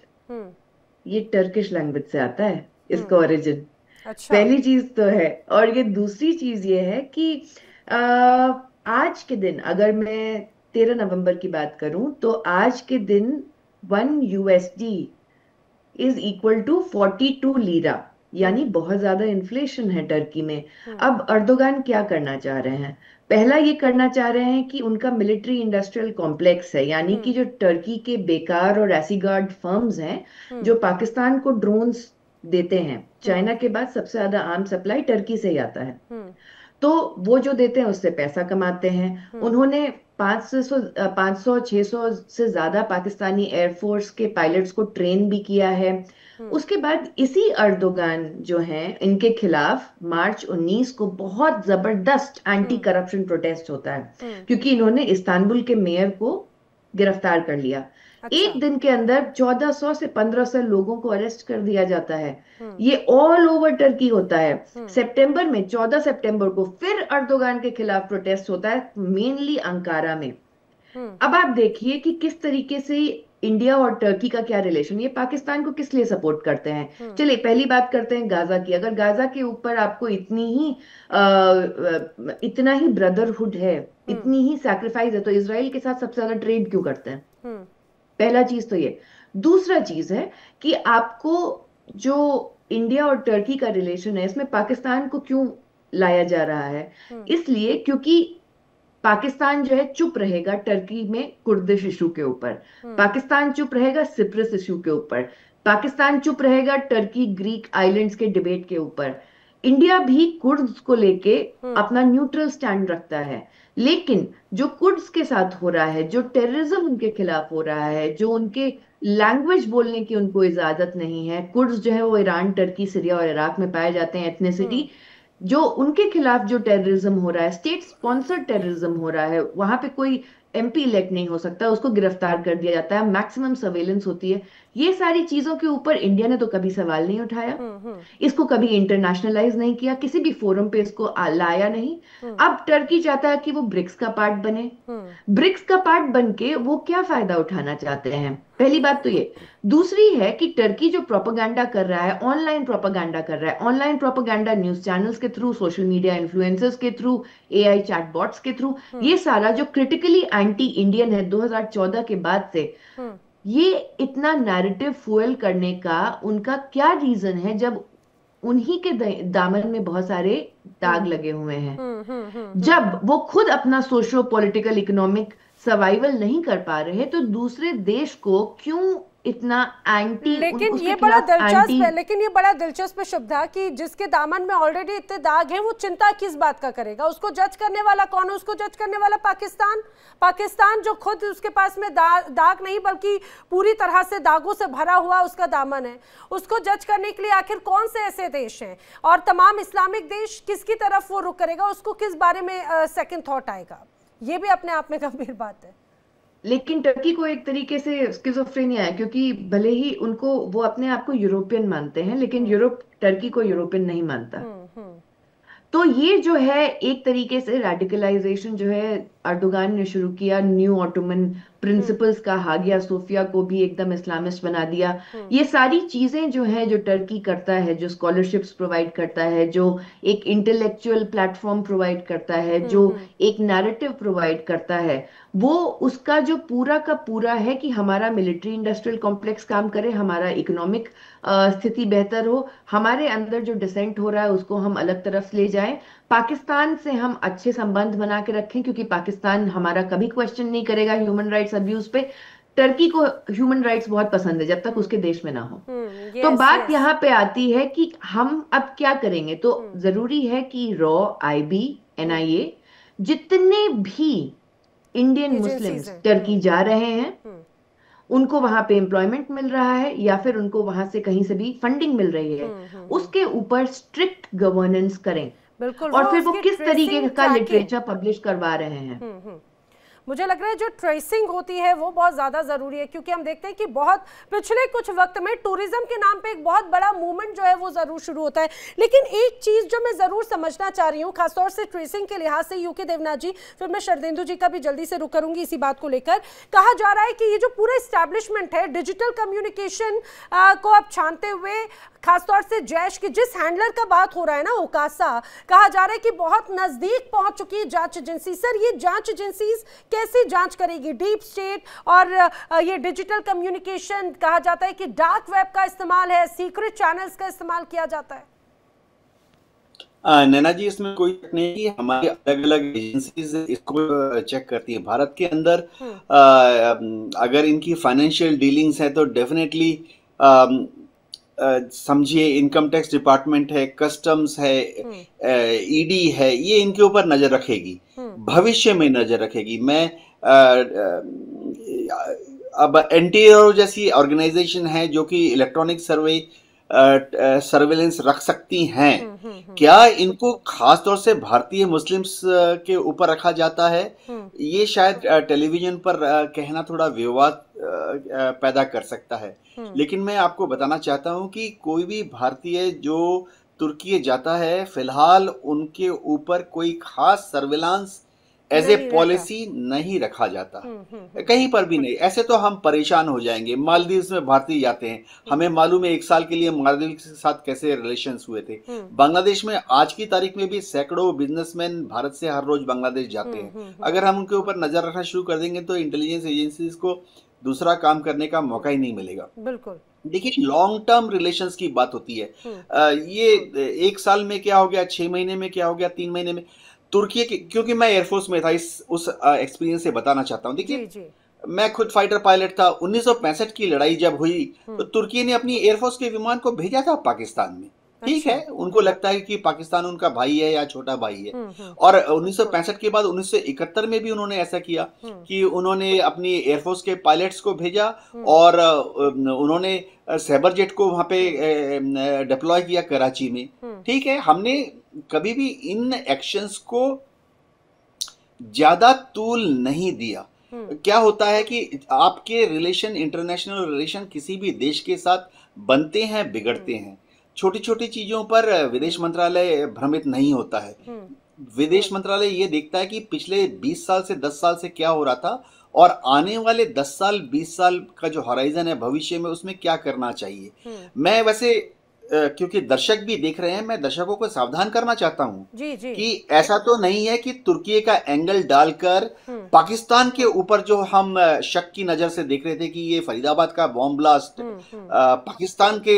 ये टर्किश लैंग्वेज से आता है, इसका ओरिजिन। अच्छा। पहली चीज तो है। और ये दूसरी चीज ये है कि आज के दिन अगर मैं 13 नवंबर की बात करूं तो आज के दिन 1 USD is equal to 42 lira, यानी बहुत ज्यादा इन्फ्लेशन है टर्की में। अब अर्दोगान क्या करना चाह रहे हैं? पहला ये करना चाह रहे हैं कि उनका मिलिट्री इंडस्ट्रियल कॉम्प्लेक्स है, यानी कि जो टर्की के बेकार और एसीगार्ड फर्म्स हैं जो पाकिस्तान को ड्रोन्स देते हैं, चाइना के बाद सबसे ज्यादा आर्म सप्लाई टर्की से ही आता है, तो वो जो देते हैं उससे पैसा कमाते हैं। उन्होंने 500-600 से ज्यादा पाकिस्तानी एयरफोर्स के पायलट्स को ट्रेन भी किया है। उसके बाद इसी अर्दोगान जो हैं, इनके खिलाफ मार्च 19 को बहुत जबरदस्त एंटी करप्शन प्रोटेस्ट होता है, क्योंकि इन्होंने इस्तांबुल के मेयर को गिरफ्तार कर लिया। एक दिन के अंदर 1400 से 1500 लोगों को अरेस्ट कर दिया जाता है। ये ऑल ओवर टर्की होता है। सितंबर में 14 सितंबर को फिर अर्दोगान के खिलाफ प्रोटेस्ट होता है, मेनली अंकारा में। अब आप देखिए कि किस तरीके से इंडिया और टर्की का क्या रिलेशन, ये पाकिस्तान को किस लिए सपोर्ट करते हैं। चलिए पहली बात करते हैं गाजा की। अगर गाजा के ऊपर आपको इतना ही ब्रदरहुड है, इतनी ही सैक्रिफाइस है, तो इसराइल के साथ सबसे ज्यादा ट्रेड क्यों करते हैं? पहला चीज तो ये। दूसरा चीज है कि आपको जो इंडिया और टर्की का रिलेशन है, इसमें पाकिस्तान को क्यों लाया जा रहा है? इसलिए क्योंकि पाकिस्तान जो है चुप रहेगा टर्की में कुर्दिश इशू के ऊपर, पाकिस्तान चुप रहेगा सिप्रस इशू के ऊपर, पाकिस्तान चुप रहेगा टर्की ग्रीक आइलैंड्स के डिबेट के ऊपर। इंडिया भी कुर्द्स को लेके अपना न्यूट्रल स्टैंड रखता है, लेकिन जो कुर्द्स के साथ हो रहा है, जो टेररिज्म उनके खिलाफ हो रहा है, जो उनके लैंग्वेज बोलने की उनको इजाजत नहीं है, कुर्द्स जो है वो ईरान, टर्की, सीरिया और इराक में पाए जाते हैं एथनिसिटी, जो उनके खिलाफ जो टेररिज्म हो रहा है, स्टेट स्पॉन्सर्ड टेररिज्म हो रहा है, वहां पे कोई एमपी इलेक्ट नहीं हो सकता, उसको गिरफ्तार कर दिया जाता है, मैक्सिमम सर्वेलेंस होती है। ये सारी चीजों के ऊपर इंडिया ने तो कभी सवाल नहीं उठाया, इसको कभी इंटरनेशनलाइज नहीं किया, किसी भी फोरम पे इसको लाया नहीं। अब टर्की चाहता है कि वो ब्रिक्स का पार्ट बने। ब्रिक्स का पार्ट बनके वो क्या फायदा उठाना चाहते हैं? पहली बात तो ये। दूसरी है कि टर्की जो प्रोपेगेंडा कर रहा है, ऑनलाइन प्रोपेगेंडा कर रहा है, ऑनलाइन प्रोपेगेंडा न्यूज चैनल्स के थ्रू, सोशल मीडिया इन्फ्लुएंसर्स के थ्रू, एआई चैटबॉट्स के थ्रू, ये सारा जो क्रिटिकली एंटी इंडियन है 2014 के बाद से, ये इतना नैरेटिव फुएल करने का उनका क्या रीजन है, जब उन्हीं के दामन में बहुत सारे दाग लगे हुए हैं। जब वो खुद अपना सोशो पॉलिटिकल इकोनॉमिक सर्वाइवल नहीं कर पा रहे, तो दूसरे देश को क्यों इतना एंटी, लेकिन ये बड़ा दिलचस्प है शुभदा कि जिसके दामन में ऑलरेडी इतने दाग हैं, वो चिंता किस बात का करेगा? उसको जज करने वाला कौन है? उसको जज करने वाला पाकिस्तान जो खुद उसके पास में दाग नहीं बल्कि पूरी तरह से दागों से भरा हुआ उसका दामन है, उसको जज करने के लिए आखिर कौन से ऐसे देश हैं? और तमाम इस्लामिक देश किसकी तरफ वो रुख करेगा? उसको किस बारे में सेकंड थॉट आएगा? ये भी अपने आप में गंभीर बात है। लेकिन टर्की को एक तरीके से स्किज़ोफ्रेनिया है, क्योंकि भले ही वो अपने आप को यूरोपियन मानते हैं, लेकिन यूरोप टर्की को यूरोपियन नहीं मानता। तो ये जो है एक तरीके से रेडिकलाइजेशन जो है अर्दोगान ने शुरू किया, न्यू ऑटोमन प्रिंसिपल्स का, हागिया सोफिया को भी एकदम इस्लामिस्ट बना दिया। ये सारी चीजें जो है, जो टर्की करता है, जो स्कॉलरशिप्स प्रोवाइड करता है, जो एक इंटेलेक्चुअल प्लेटफॉर्म प्रोवाइड करता है, जो एक नैरेटिव प्रोवाइड करता है, वो उसका जो पूरा का पूरा है कि हमारा मिलिट्री इंडस्ट्रियल कॉम्प्लेक्स काम करे, हमारा इकोनॉमिक स्थिति बेहतर हो, हमारे अंदर जो डिसेंट हो रहा है उसको हम अलग तरफ ले जाएं, पाकिस्तान से हम अच्छे संबंध बना के रखें, क्योंकि पाकिस्तान हमारा कभी क्वेश्चन नहीं करेगा ह्यूमन राइट्स अब्यूज पे। टर्की को ह्यूमन राइट्स बहुत पसंद है, जब तक उसके देश में ना हो। तो बात यहाँ पे आती है कि हम अब क्या करेंगे। तो जरूरी है कि रॉ, आईबी, एनआईए, जितने भी इंडियन मुस्लिम्स टर्की जा रहे हैं, उनको वहां पे एम्प्लॉयमेंट मिल रहा है या फिर उनको वहां से कहीं से भी फंडिंग मिल रही है, उसके ऊपर स्ट्रिक्ट गवर्नेंस करें। बिल्कुल। और फिर वो किस तरीके का लिटरेचर पब्लिश करवा रहे हैं। मुझे लग रहा है जो ट्रेसिंग होती है वो बहुत ज़्यादा ज़रूरी है, क्योंकि हम देखते हैं कि बहुत पिछले कुछ वक्त में टूरिज्म के नाम पे एक बहुत बड़ा मूवमेंट जो है वो ज़रूर शुरू होता है। लेकिन एक चीज़ जो मैं ज़रूर समझना चाह रही हूँ, खासतौर से ट्रेसिंग के लिहाज से, यूके देवनाथ जी, फिर मैं शरदेंदु जी का भी जल्दी से रुक करूँगी इसी बात को लेकर। कहा जा रहा है कि ये जो पूरा इस्टेब्लिशमेंट है डिजिटल कम्युनिकेशन को अब छानते हुए, खासतौर से जैश की जिस हैंडलर का बात हो रहा है ना, ओकासा, कहा जा रहा है कि बहुत नजदीक पहुंच चुकी है जांच एजेंसी। सर, ये जांच एजेंसी कैसी जांच करेगी? डीप स्टेट और ये डिजिटल कम्युनिकेशन, कहा जाता है कि डार्क वेब का इस्तेमाल है, सीक्रेट चैनल्स का इस्तेमाल किया जाता है। नैना जी, इसमें कोई शक नहीं कि हमारी अलग अलग एजेंसीज इसको चेक करती है। भारत के अंदर अगर इनकी फाइनेंशियल डीलिंग्स है तो डेफिनेटली समझिए इनकम टैक्स डिपार्टमेंट है, कस्टम्स है, ईडी है, ये इनके ऊपर नजर रखेगी, भविष्य में नजर रखेगी। मैं अब एनटीआर जैसी ऑर्गेनाइजेशन है जो कि इलेक्ट्रॉनिक सर्वेलेंस रख सकती हैं, क्या इनको खास तौर से भारतीय मुस्लिम्स के ऊपर रखा जाता है? ये शायद टेलीविजन पर कहना थोड़ा पैदा कर सकता है। लेकिन मैं आपको बताना चाहता हूं कि कोई भी भारतीय जो तुर्की जाता है, फिलहाल उनके ऊपर कोई खास सर्विलांस एज ए पॉलिसी नहीं रखा जाता, कहीं पर भी नहीं। ऐसे तो हम परेशान हो जाएंगे। मालदीव्स में भारतीय जाते हैं, हमें मालूम है 1 साल के लिए मालदीव के साथ कैसे रिलेशंस हुए थे। बांग्लादेश में आज की तारीख में भी सैकड़ों बिजनेसमैन भारत से हर रोज बांग्लादेश जाते हैं। अगर हम उनके ऊपर नजर रखना शुरू कर देंगे तो इंटेलिजेंस एजेंसीज को दूसरा काम करने का मौका ही नहीं मिलेगा। बिल्कुल। देखिए, लॉन्ग टर्म रिलेशंस की बात होती है। ये 1 साल में क्या हो गया, 6 महीने में क्या हो गया, 3 महीने में। तुर्की के, क्योंकि मैं एयरफोर्स में था, उस एक्सपीरियंस से बताना चाहता हूँ। देखिए, मैं खुद फाइटर पायलट था। 1965 की लड़ाई जब हुई तो तुर्की ने अपनी एयरफोर्स के विमान को भेजा था पाकिस्तान में। ठीक है, उनको लगता है कि पाकिस्तान उनका भाई है या छोटा भाई है। और 1965 के बाद 1971 में भी उन्होंने ऐसा किया कि उन्होंने अपनी एयरफोर्स के पायलट्स को भेजा और उन्होंने सैबर जेट को वहां पे डिप्लॉय किया कराची में। ठीक है, हमने कभी भी इन एक्शंस को ज्यादा तूल नहीं दिया। क्या होता है कि आपके रिलेशन, इंटरनेशनल रिलेशन किसी भी देश के साथ बनते हैं, बिगड़ते हैं। छोटी छोटी चीजों पर विदेश मंत्रालय भ्रमित नहीं होता है। विदेश मंत्रालय ये देखता है कि पिछले 20 साल से 10 साल से क्या हो रहा था और आने वाले 10 साल 20 साल का जो हॉराइजन है भविष्य में, उसमें क्या करना चाहिए। मैं वैसे क्योंकि दर्शक भी देख रहे हैं, मैं दर्शकों को सावधान करना चाहता हूं कि ऐसा तो नहीं है कि तुर्की का एंगल डालकर पाकिस्तान के ऊपर, जो हम शक की नजर से देख रहे थे कि ये फरीदाबाद का बॉम्ब ब्लास्ट पाकिस्तान के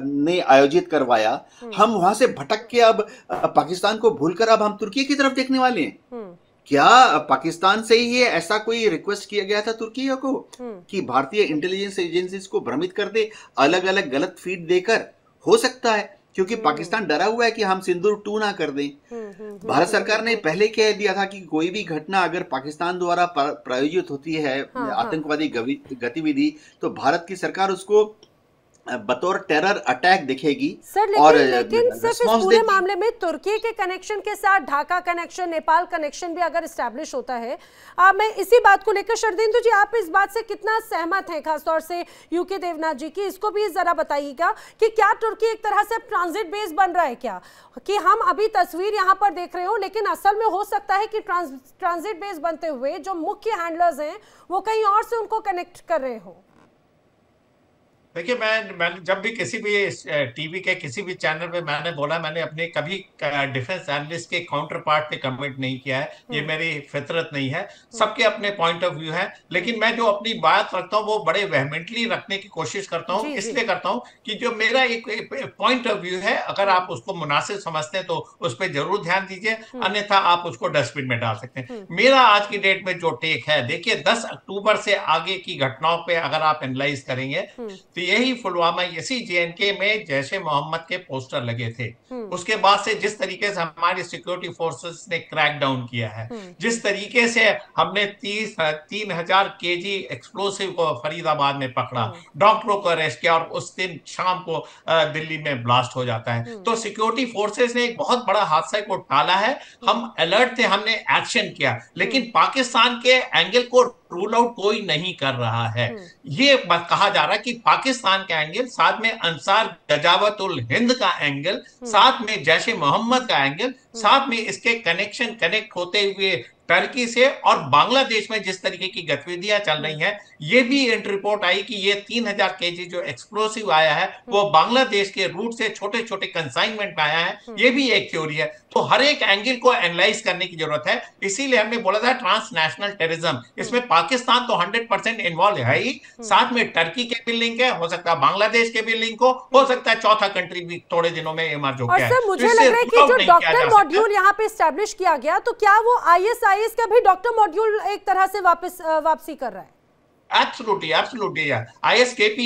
ने आयोजित करवाया, हम वहां से भटक के अब पाकिस्तान को भूलकर अब हम तुर्की की तरफ देखने वाले हैं। क्या पाकिस्तान से ही ऐसा कोई रिक्वेस्ट किया गया था तुर्की को कि भारतीय इंटेलिजेंस एजेंसीज को भ्रमित कर दे, अलग अलग गलत फीड देकर? हो सकता है, क्योंकि पाकिस्तान डरा हुआ है कि हम सिंदूर 2 ना कर दें। भारत सरकार ने पहले कह दिया था कि कोई भी घटना अगर पाकिस्तान द्वारा प्रायोजित होती है, आतंकवादी गतिविधि, तो भारत की सरकार उसको बतौर टेरर अटैक दिखेगी। सर, लेकिन सिर्फ इस पूरे मामले में तुर्की के कनेक्शन के साथ ढाका कनेक्शन, नेपाल कनेक्शन भी अगर एस्टैब्लिश होता है, मैं इसी बात को लेकर, शरदेंदु जी, आप इस बात से कितना सहमत हैं, खासतौर से यूके देवनाथ जी की, इसको भी जरा बताइएगा कि क्या तुर्की एक तरह से ट्रांजिट बेस बन रहा है क्या, कि हम अभी तस्वीर यहाँ पर देख रहे हो लेकिन असल में हो सकता है कि ट्रांजिट बेस बनते हुए जो मुख्य हैंडलर्स हैं वो कहीं और से उनको कनेक्ट कर रहे हो? देखिए, मैं जब भी किसी भी टीवी के किसी भी चैनल पे मैंने बोला, मैंने अपने कभी डिफेंस एनालिस्ट के काउंटर पार्ट पे कमेंट नहीं किया है। ये मेरी फितरत नहीं है, सबके अपने पॉइंट ऑफ व्यू है। लेकिन मैं जो अपनी बात रखता हूँ वो बड़े वेहमेंटली रखने की कोशिश करता हूँ। इसलिए करता हूँ कि जो मेरा एक पॉइंट ऑफ व्यू है, अगर आप उसको मुनासिब समझते हैं तो उस पर जरूर ध्यान दीजिए, अन्यथा आप उसको डस्टबिन में डाल सकते हैं। मेरा आज की डेट में जो टेक है, देखिए 10 अक्टूबर से आगे की घटनाओं पे अगर आप एनालाइज करेंगे तो यही पुलवामा, इसी JNK में जैशे मोहम्मद के पोस्टर लगे थे। उसके बाद से जिस तरीके से हमारी सिक्योरिटी फोर्सेस ने क्रैक डाउन किया है, जिस तरीके से हमने 3,000 kg एक्सप्लोसिव को फरीदाबाद में पकड़ा, डॉक्टरों को अरेस्ट किया और उस दिन शाम को दिल्ली में ब्लास्ट हो जाता है। तो सिक्योरिटी फोर्सेस ने एक बहुत बड़ा हादसा को टाला है। हम अलर्ट थे, हमने एक्शन किया, लेकिन पाकिस्तान के एंगल को रूल आउट कोई नहीं कर रहा है। ये कहा जा रहा है कि पाकिस्तान का एंगल, साथ में अंसार गजावत उल हिंद का एंगल, साथ में जैशे मोहम्मद का एंगल, साथ में इसके कनेक्ट होते हुए टर्की से और बांग्लादेश में जिस तरीके की गतिविधियां चल रही हैं, ये भी रिपोर्ट आई कि ये 3,000 kg जो एक्सप्लोसिव आया है वो बांग्लादेश के रूट से छोटे छोटे कंसाइनमेंट में आया है। ये भी एक थ्योरी है। तो हर एक एंगल को एनालाइज करने की जरूरत है। इसीलिए हमने बोला था ट्रांसनेशनल टेररिज्म, इसमें पाकिस्तान तो 100% इन्वॉल्व है ही, साथ में टर्की के भी लिंक है, हो सकता है बांग्लादेश के भी लिंक हो सकता है चौथा कंट्री भी थोड़े दिनों में इमर्ज हो गया है। मुझे लग रहा है कि जो डॉक्टर मॉड्यूल यहाँ पे एस्टैब्लिश किया गया, तो क्या वो ISIS का भी डॉक्टर मॉड्यूल एक तरह से वापसी कर रहा है? एब्सोल्युटली ISKP,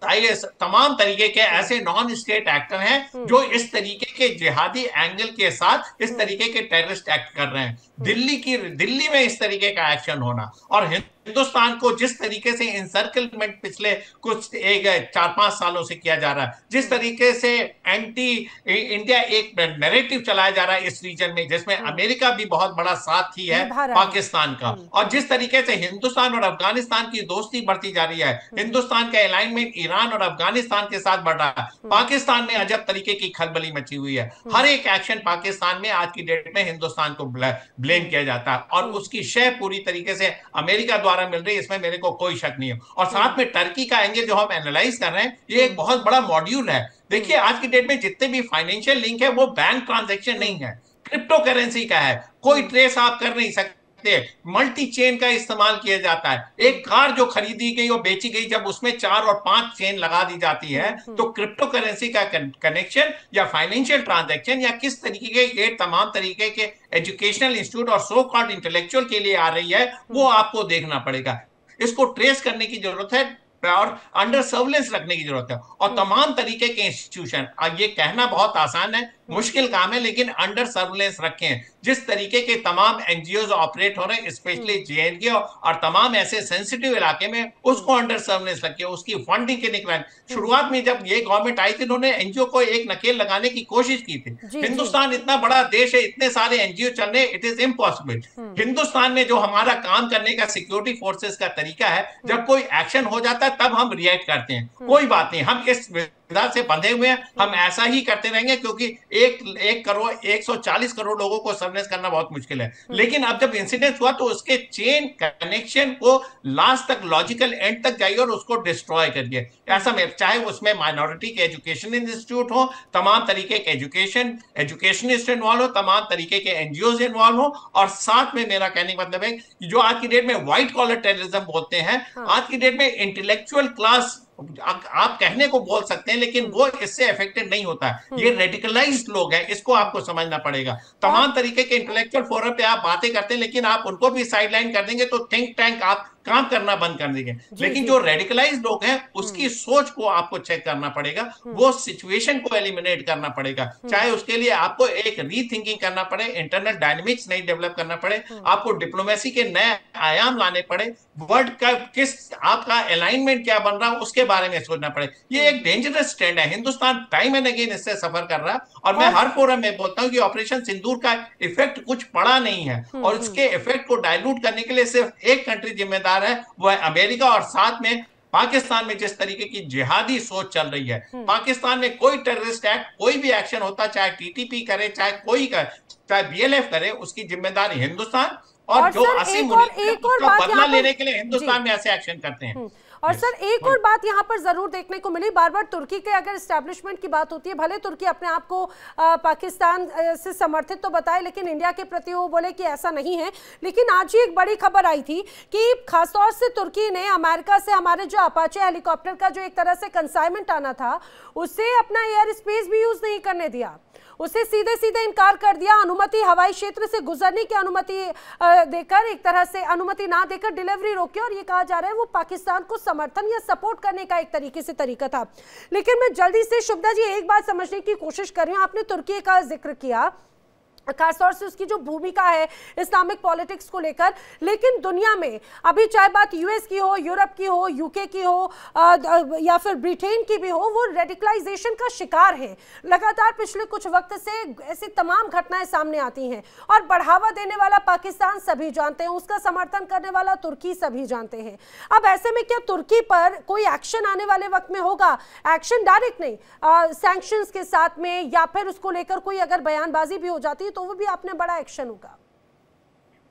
IS तमाम तरीके के ऐसे नॉन स्टेट एक्टर हैं जो इस तरीके के जिहादी एंगल के साथ इस तरीके के टेररिस्ट एक्ट कर रहे हैं। दिल्ली में इस तरीके का एक्शन होना और हिंदुस्तान को जिस तरीके से इंसर्कलमेंट पिछले कुछ 4-5 सालों से किया जा रहा है, जिस तरीके से एंटी इंडिया एक नैरेटिव चलाया जा रहा है इस रीजन में, जिसमें अमेरिका भी बहुत बड़ा साथी है पाकिस्तान का, और जिस तरीके से हिंदुस्तान और अफगानिस्तान की दोस्ती बढ़ती जा रही है, हिंदुस्तान का अलाइनमेंट ईरान और अफगानिस्तान के साथ बढ़ रहा है, पाकिस्तान में अजब तरीके की खलबली मची हुई है। हर एक एक्शन पाकिस्तान में आज की डेट में हिंदुस्तान को ब्लेम किया जाता है, और उसकी शय पूरी तरीके से अमेरिका द्वारा मिल रही है, इसमें मेरे को कोई शक नहीं है। और साथ में टर्की का एंगल जो हम एनालाइज कर रहे हैं, ये एक बहुत बड़ा मॉड्यूल है। देखिए आज की डेट में जितने भी फाइनेंशियल लिंक है वो बैंक ट्रांजैक्शन नहीं है, क्रिप्टो करेंसी का है, कोई ट्रेस आप कर नहीं सकते, मल्टी चेन का इस्तेमाल किया जाता है। एक कार जो खरीदी गई और बेची गई, जब उसमें 4 और 5 चेन लगा दी जाती है, तो क्रिप्टो करेंसी का कनेक्शन या फाइनेंशियल ट्रांजैक्शन या किस तरीके के ये तमाम तरीके के एजुकेशनल इंस्टीट्यूट और सो कॉल्ड इंटेलेक्चुअल के लिए आ रही है, वो आपको देखना पड़ेगा। इसको ट्रेस करने की जरूरत है और अंडर सर्विलेंस रखने की जरूरत है, और तमाम तरीके के इंस्टीट्यूशन, ये कहना बहुत आसान है, मुश्किल काम है, लेकिन अंडर सर्विलेंस रखें। जिस तरीके के तमाम एनजीओ ऑपरेट हो रहे हैं, स्पेशली जेएनके और तमाम ऐसे सेंसिटिव इलाके में, उसको अंडर सर्विलेंस रखें, उसकी फंडिंग के निकल। शुरुआत में जब ये गवर्नमेंट आई थी, उन्होंने एनजीओ को एक नकेल लगाने की कोशिश की थी। हिंदुस्तान इतना बड़ा देश है, इतने सारे एनजीओ चल रहे, इट इज इम्पॉसिबल। हिंदुस्तान में जो हमारा काम करने का सिक्योरिटी फोर्सेस का तरीका है, जब कोई एक्शन हो जाता है तब हम रिएक्ट करते हैं। कोई बात नहीं, हम इस से बंधे हुए हैं, हम ऐसा ही करते रहेंगे, क्योंकि 140 करोड़ लोगों को सर्विलेंस करना बहुत मुश्किल है। लेकिन अब जब इंसिडेंट हुआ, तो उसके चेन कनेक्शन को लास्ट तक, लॉजिकल एंड तक जाइए और उसको डिस्ट्रॉय करिए। ऐसा में चाहे उसमें माइनॉरिटी के एजुकेशन इंस्टीट्यूट हो, तमाम तरीके के एजुकेशनिस्ट इन्वॉल्व हो, तमाम तरीके के एनजीओ इन्वॉल्व हो, और साथ में मेरा कहने का मतलब है जो आज की डेट में व्हाइट कॉलर टेररिज्म बोलते हैं, आज की डेट में इंटेलेक्चुअल क्लास आप कहने को बोल सकते हैं, लेकिन वो इससे अफेक्टेड नहीं होता है। ये रेडिकलाइज्ड लोग हैं, इसको आपको समझना पड़ेगा। तमाम तरीके के इंटेलेक्चुअल फोरम पे आप बातें करते हैं, लेकिन आप उनको भी साइडलाइन कर देंगे तो थिंक टैंक आप काम करना बंद कर देंगे। लेकिन जो रेडिकलाइज्ड लोग हैं, उसकी सोच को आपको चेक करना पड़ेगा, वो सिचुएशन को एलिमिनेट करना पड़ेगा। चाहे उसके लिए आपको एक रीथिंकिंग करना पड़े, इंटरनल डायनेमिक्स नहीं डेवलप करना पड़े, आपको डिप्लोमेसी के नए आयाम लाने पड़े, वर्ल्ड का किस आपका अलाइनमेंट क्या बन रहा है उसके बारे में सोचना पड़े। ये एक डेंजरस ट्रेंड है, हिंदुस्तान टाइम एंड अगेन इससे सफर कर रहा है, और मैं हर फोरम में बोलता हूं कि ऑपरेशन सिंदूर का इफेक्ट कुछ पड़ा नहीं है, और इसके इफेक्ट को डाइल्यूट करने के लिए सिर्फ एक कंट्री जिम्मेदार है, वो है अमेरिका। और साथ में पाकिस्तान में जिस तरीके की जिहादी सोच चल रही है, पाकिस्तान में कोई टेररिस्ट एक्ट, कोई भी एक्शन होता, चाहे टीटीपी करे, चाहे कोई करे, चाहे बीएलएफ करे, उसकी जिम्मेदारी हिंदुस्तान और जो असीम बदला लेने के लिए हिंदुस्तान में ऐसे एक्शन करते हैं। और सर एक और बात यहाँ पर जरूर देखने को मिली, बार बार तुर्की के अगर एस्टेब्लिशमेंट की बात होती है, भले तुर्की अपने आप को पाकिस्तान से समर्थित तो बताए, लेकिन इंडिया के प्रति वो बोले कि ऐसा नहीं है। लेकिन आज ही एक बड़ी खबर आई थी कि खासतौर से तुर्की ने अमेरिका से हमारे जो अपाचे हेलीकॉप्टर का जो एक तरह से कंसाइनमेंट आना था, उससे अपना एयर स्पेस भी यूज नहीं करने दिया, उसे सीधे सीधे इनकार कर दिया। अनुमति, हवाई क्षेत्र से गुजरने की अनुमति देकर, एक तरह से अनुमति ना देकर डिलीवरी रोकी, और ये कहा जा रहा है वो पाकिस्तान को समर्थन या सपोर्ट करने का एक तरीके से तरीका था। लेकिन मैं जल्दी से शुभदा जी एक बात समझने की कोशिश कर रही हूँ, आपने तुर्की का जिक्र किया, खासतौर से उसकी जो भूमिका है इस्लामिक पॉलिटिक्स को लेकर, लेकिन दुनिया में अभी चाहे बात यूएस की हो, यूरोप की हो, यूके की हो या फिर ब्रिटेन की भी हो, वो रेडिकलाइजेशन का शिकार है। लगातार पिछले कुछ वक्त से ऐसी तमाम घटनाएं सामने आती हैं, और बढ़ावा देने वाला पाकिस्तान सभी जानते हैं, उसका समर्थन करने वाला तुर्की सभी जानते हैं। अब ऐसे में क्या तुर्की पर कोई एक्शन आने वाले वक्त में होगा? एक्शन डायरेक्ट नहीं, सैंक्शंस के साथ में, या फिर उसको लेकर कोई अगर बयानबाजी भी हो जाती है तो वो भी आपने बड़ा एक्शन होगा?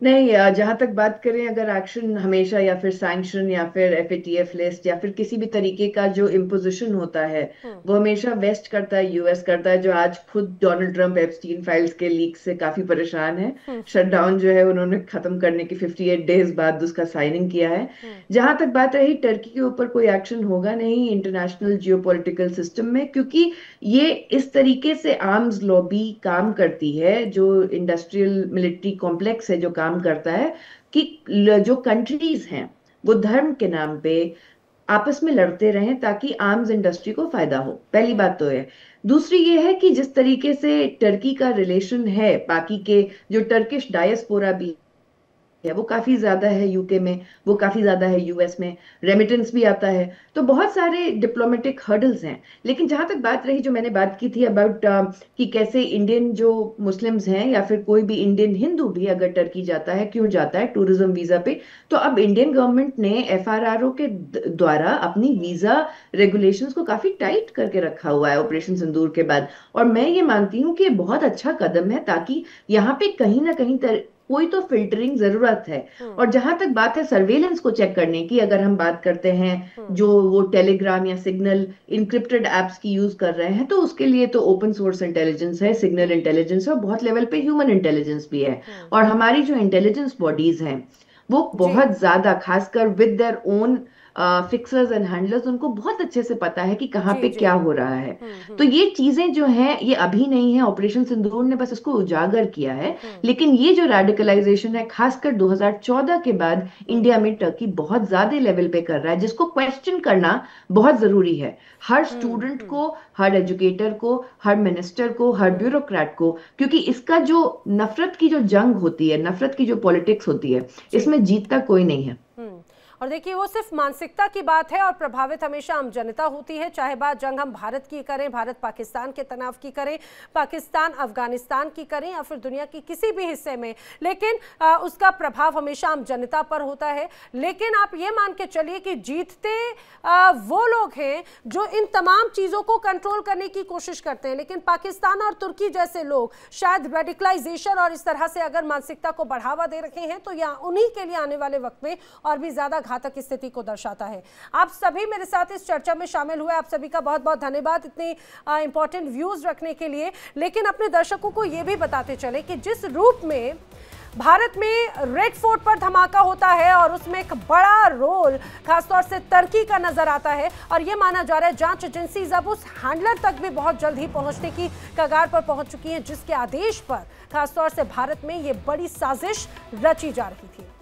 नहीं, जहां तक बात करें, अगर एक्शन हमेशा या फिर सैंक्शन या फिर एफएटीएफ लिस्ट या फिर किसी भी तरीके का जो इम्पोजिशन होता है, वो हमेशा वेस्ट करता है, यूएस करता है, जो आज खुद डोनाल्ड ट्रंप एप्स्टीन फाइल्स के लीक से काफी परेशान है। शटडाउन जो है उन्होंने खत्म करने के 58 डेज बाद उसका साइनिंग किया है। जहां तक बात रही टर्की के ऊपर, कोई एक्शन होगा नहीं इंटरनेशनल जियोपॉलिटिकल सिस्टम में, क्योंकि ये इस तरीके से आर्म्स लॉबी काम करती है, जो इंडस्ट्रियल मिलिट्री कॉम्प्लेक्स है जो काम करता है, कि जो कंट्रीज हैं वो धर्म के नाम पे आपस में लड़ते रहें ताकि आर्म्स इंडस्ट्री को फायदा हो। पहली बात तो है। दूसरी ये है कि जिस तरीके से टर्की का रिलेशन है बाकी के जो टर्किश डायस्पोरा भी है, वो काफी ज्यादा है यूके में, वो काफी ज्यादा है यूएस में, रेमिटेंस भी आता है, तो बहुत सारे डिप्लोमेटिक हर्डल्स हैं। लेकिन जहां तक बात रही, जो मैंने बात की थी अबाउट कि कैसे इंडियन जो मुस्लिम्स हैं या फिर कोई भी इंडियन हिंदू भी अगर टर्की जाता है, क्यों जाता है टूरिज्म वीजा पे, तो अब इंडियन गवर्नमेंट ने एफआरआरओ के द्वारा अपनी वीजा रेगुलेशंस को काफी टाइट करके रखा हुआ है ऑपरेशन सिंदूर के बाद। और मैं ये मानती हूँ कि ये बहुत अच्छा कदम है, ताकि यहाँ पे कहीं ना कहीं कोई तो फिल्टरिंग जरूरत है। और जहां तक बात है सर्वेलेंस को चेक करने की, अगर हम बात करते हैं जो वो टेलीग्राम या सिग्नल इंक्रिप्टेड एप्स की यूज कर रहे हैं, तो उसके लिए तो ओपन सोर्स इंटेलिजेंस है, सिग्नल इंटेलिजेंस है, और बहुत लेवल पे ह्यूमन इंटेलिजेंस भी है। और हमारी जो इंटेलिजेंस बॉडीज हैं वो बहुत ज्यादा, खासकर with their own fixers and handlers, उनको बहुत अच्छे से पता है कि कहाँ पे क्या हो रहा है। तो ये चीजें जो हैं ये अभी नहीं है, ऑपरेशन सिंदूर ने बस इसको उजागर किया है। लेकिन ये जो रेडिकलाइजेशन है खासकर 2014 के बाद इंडिया में टर्की बहुत ज्यादा लेवल पे कर रहा है, जिसको क्वेश्चन करना बहुत जरूरी है। हर स्टूडेंट को, हर एजुकेटर को, हर मिनिस्टर को, हर ब्यूरोक्रेट को, क्योंकि इसका जो नफरत की जो जंग होती है, नफरत की जो पॉलिटिक्स होती है, इसमें जीतता कोई नहीं है। और देखिए वो सिर्फ मानसिकता की बात है और प्रभावित हमेशा आम जनता होती है, चाहे बात जंग हम भारत की करें, भारत पाकिस्तान के तनाव की करें, पाकिस्तान अफगानिस्तान की करें या फिर दुनिया की किसी भी हिस्से में, लेकिन उसका प्रभाव हमेशा आम जनता पर होता है। लेकिन आप ये मान के चलिए कि जीतते वो लोग हैं जो इन तमाम चीज़ों को कंट्रोल करने की कोशिश करते हैं, लेकिन पाकिस्तान और तुर्की जैसे लोग शायद रेडिकलाइजेशन और इस तरह से अगर मानसिकता को बढ़ावा दे रहे हैं, तो यहाँ उन्हीं के लिए आने वाले वक्त में और भी ज़्यादा घातक स्थिति को दर्शाता है। आप सभी मेरे साथ इस चर्चा में शामिल हुए, आप सभी का बहुत बहुत धन्यवाद इतने इंपॉर्टेंट व्यूज रखने के लिए। लेकिन अपने दर्शकों को यह भी बताते चले कि जिस रूप में भारत में रेड फोर्ट पर धमाका होता है और उसमें एक बड़ा रोल खासतौर से तुर्की का नजर आता है, और यह माना जा रहा है जांच एजेंसीज अब उस हैंडलर तक भी बहुत जल्द ही पहुंचने की कगार पर पहुंच चुकी हैं, जिसके आदेश पर खासतौर से भारत में यह बड़ी साजिश रची जा रही थी।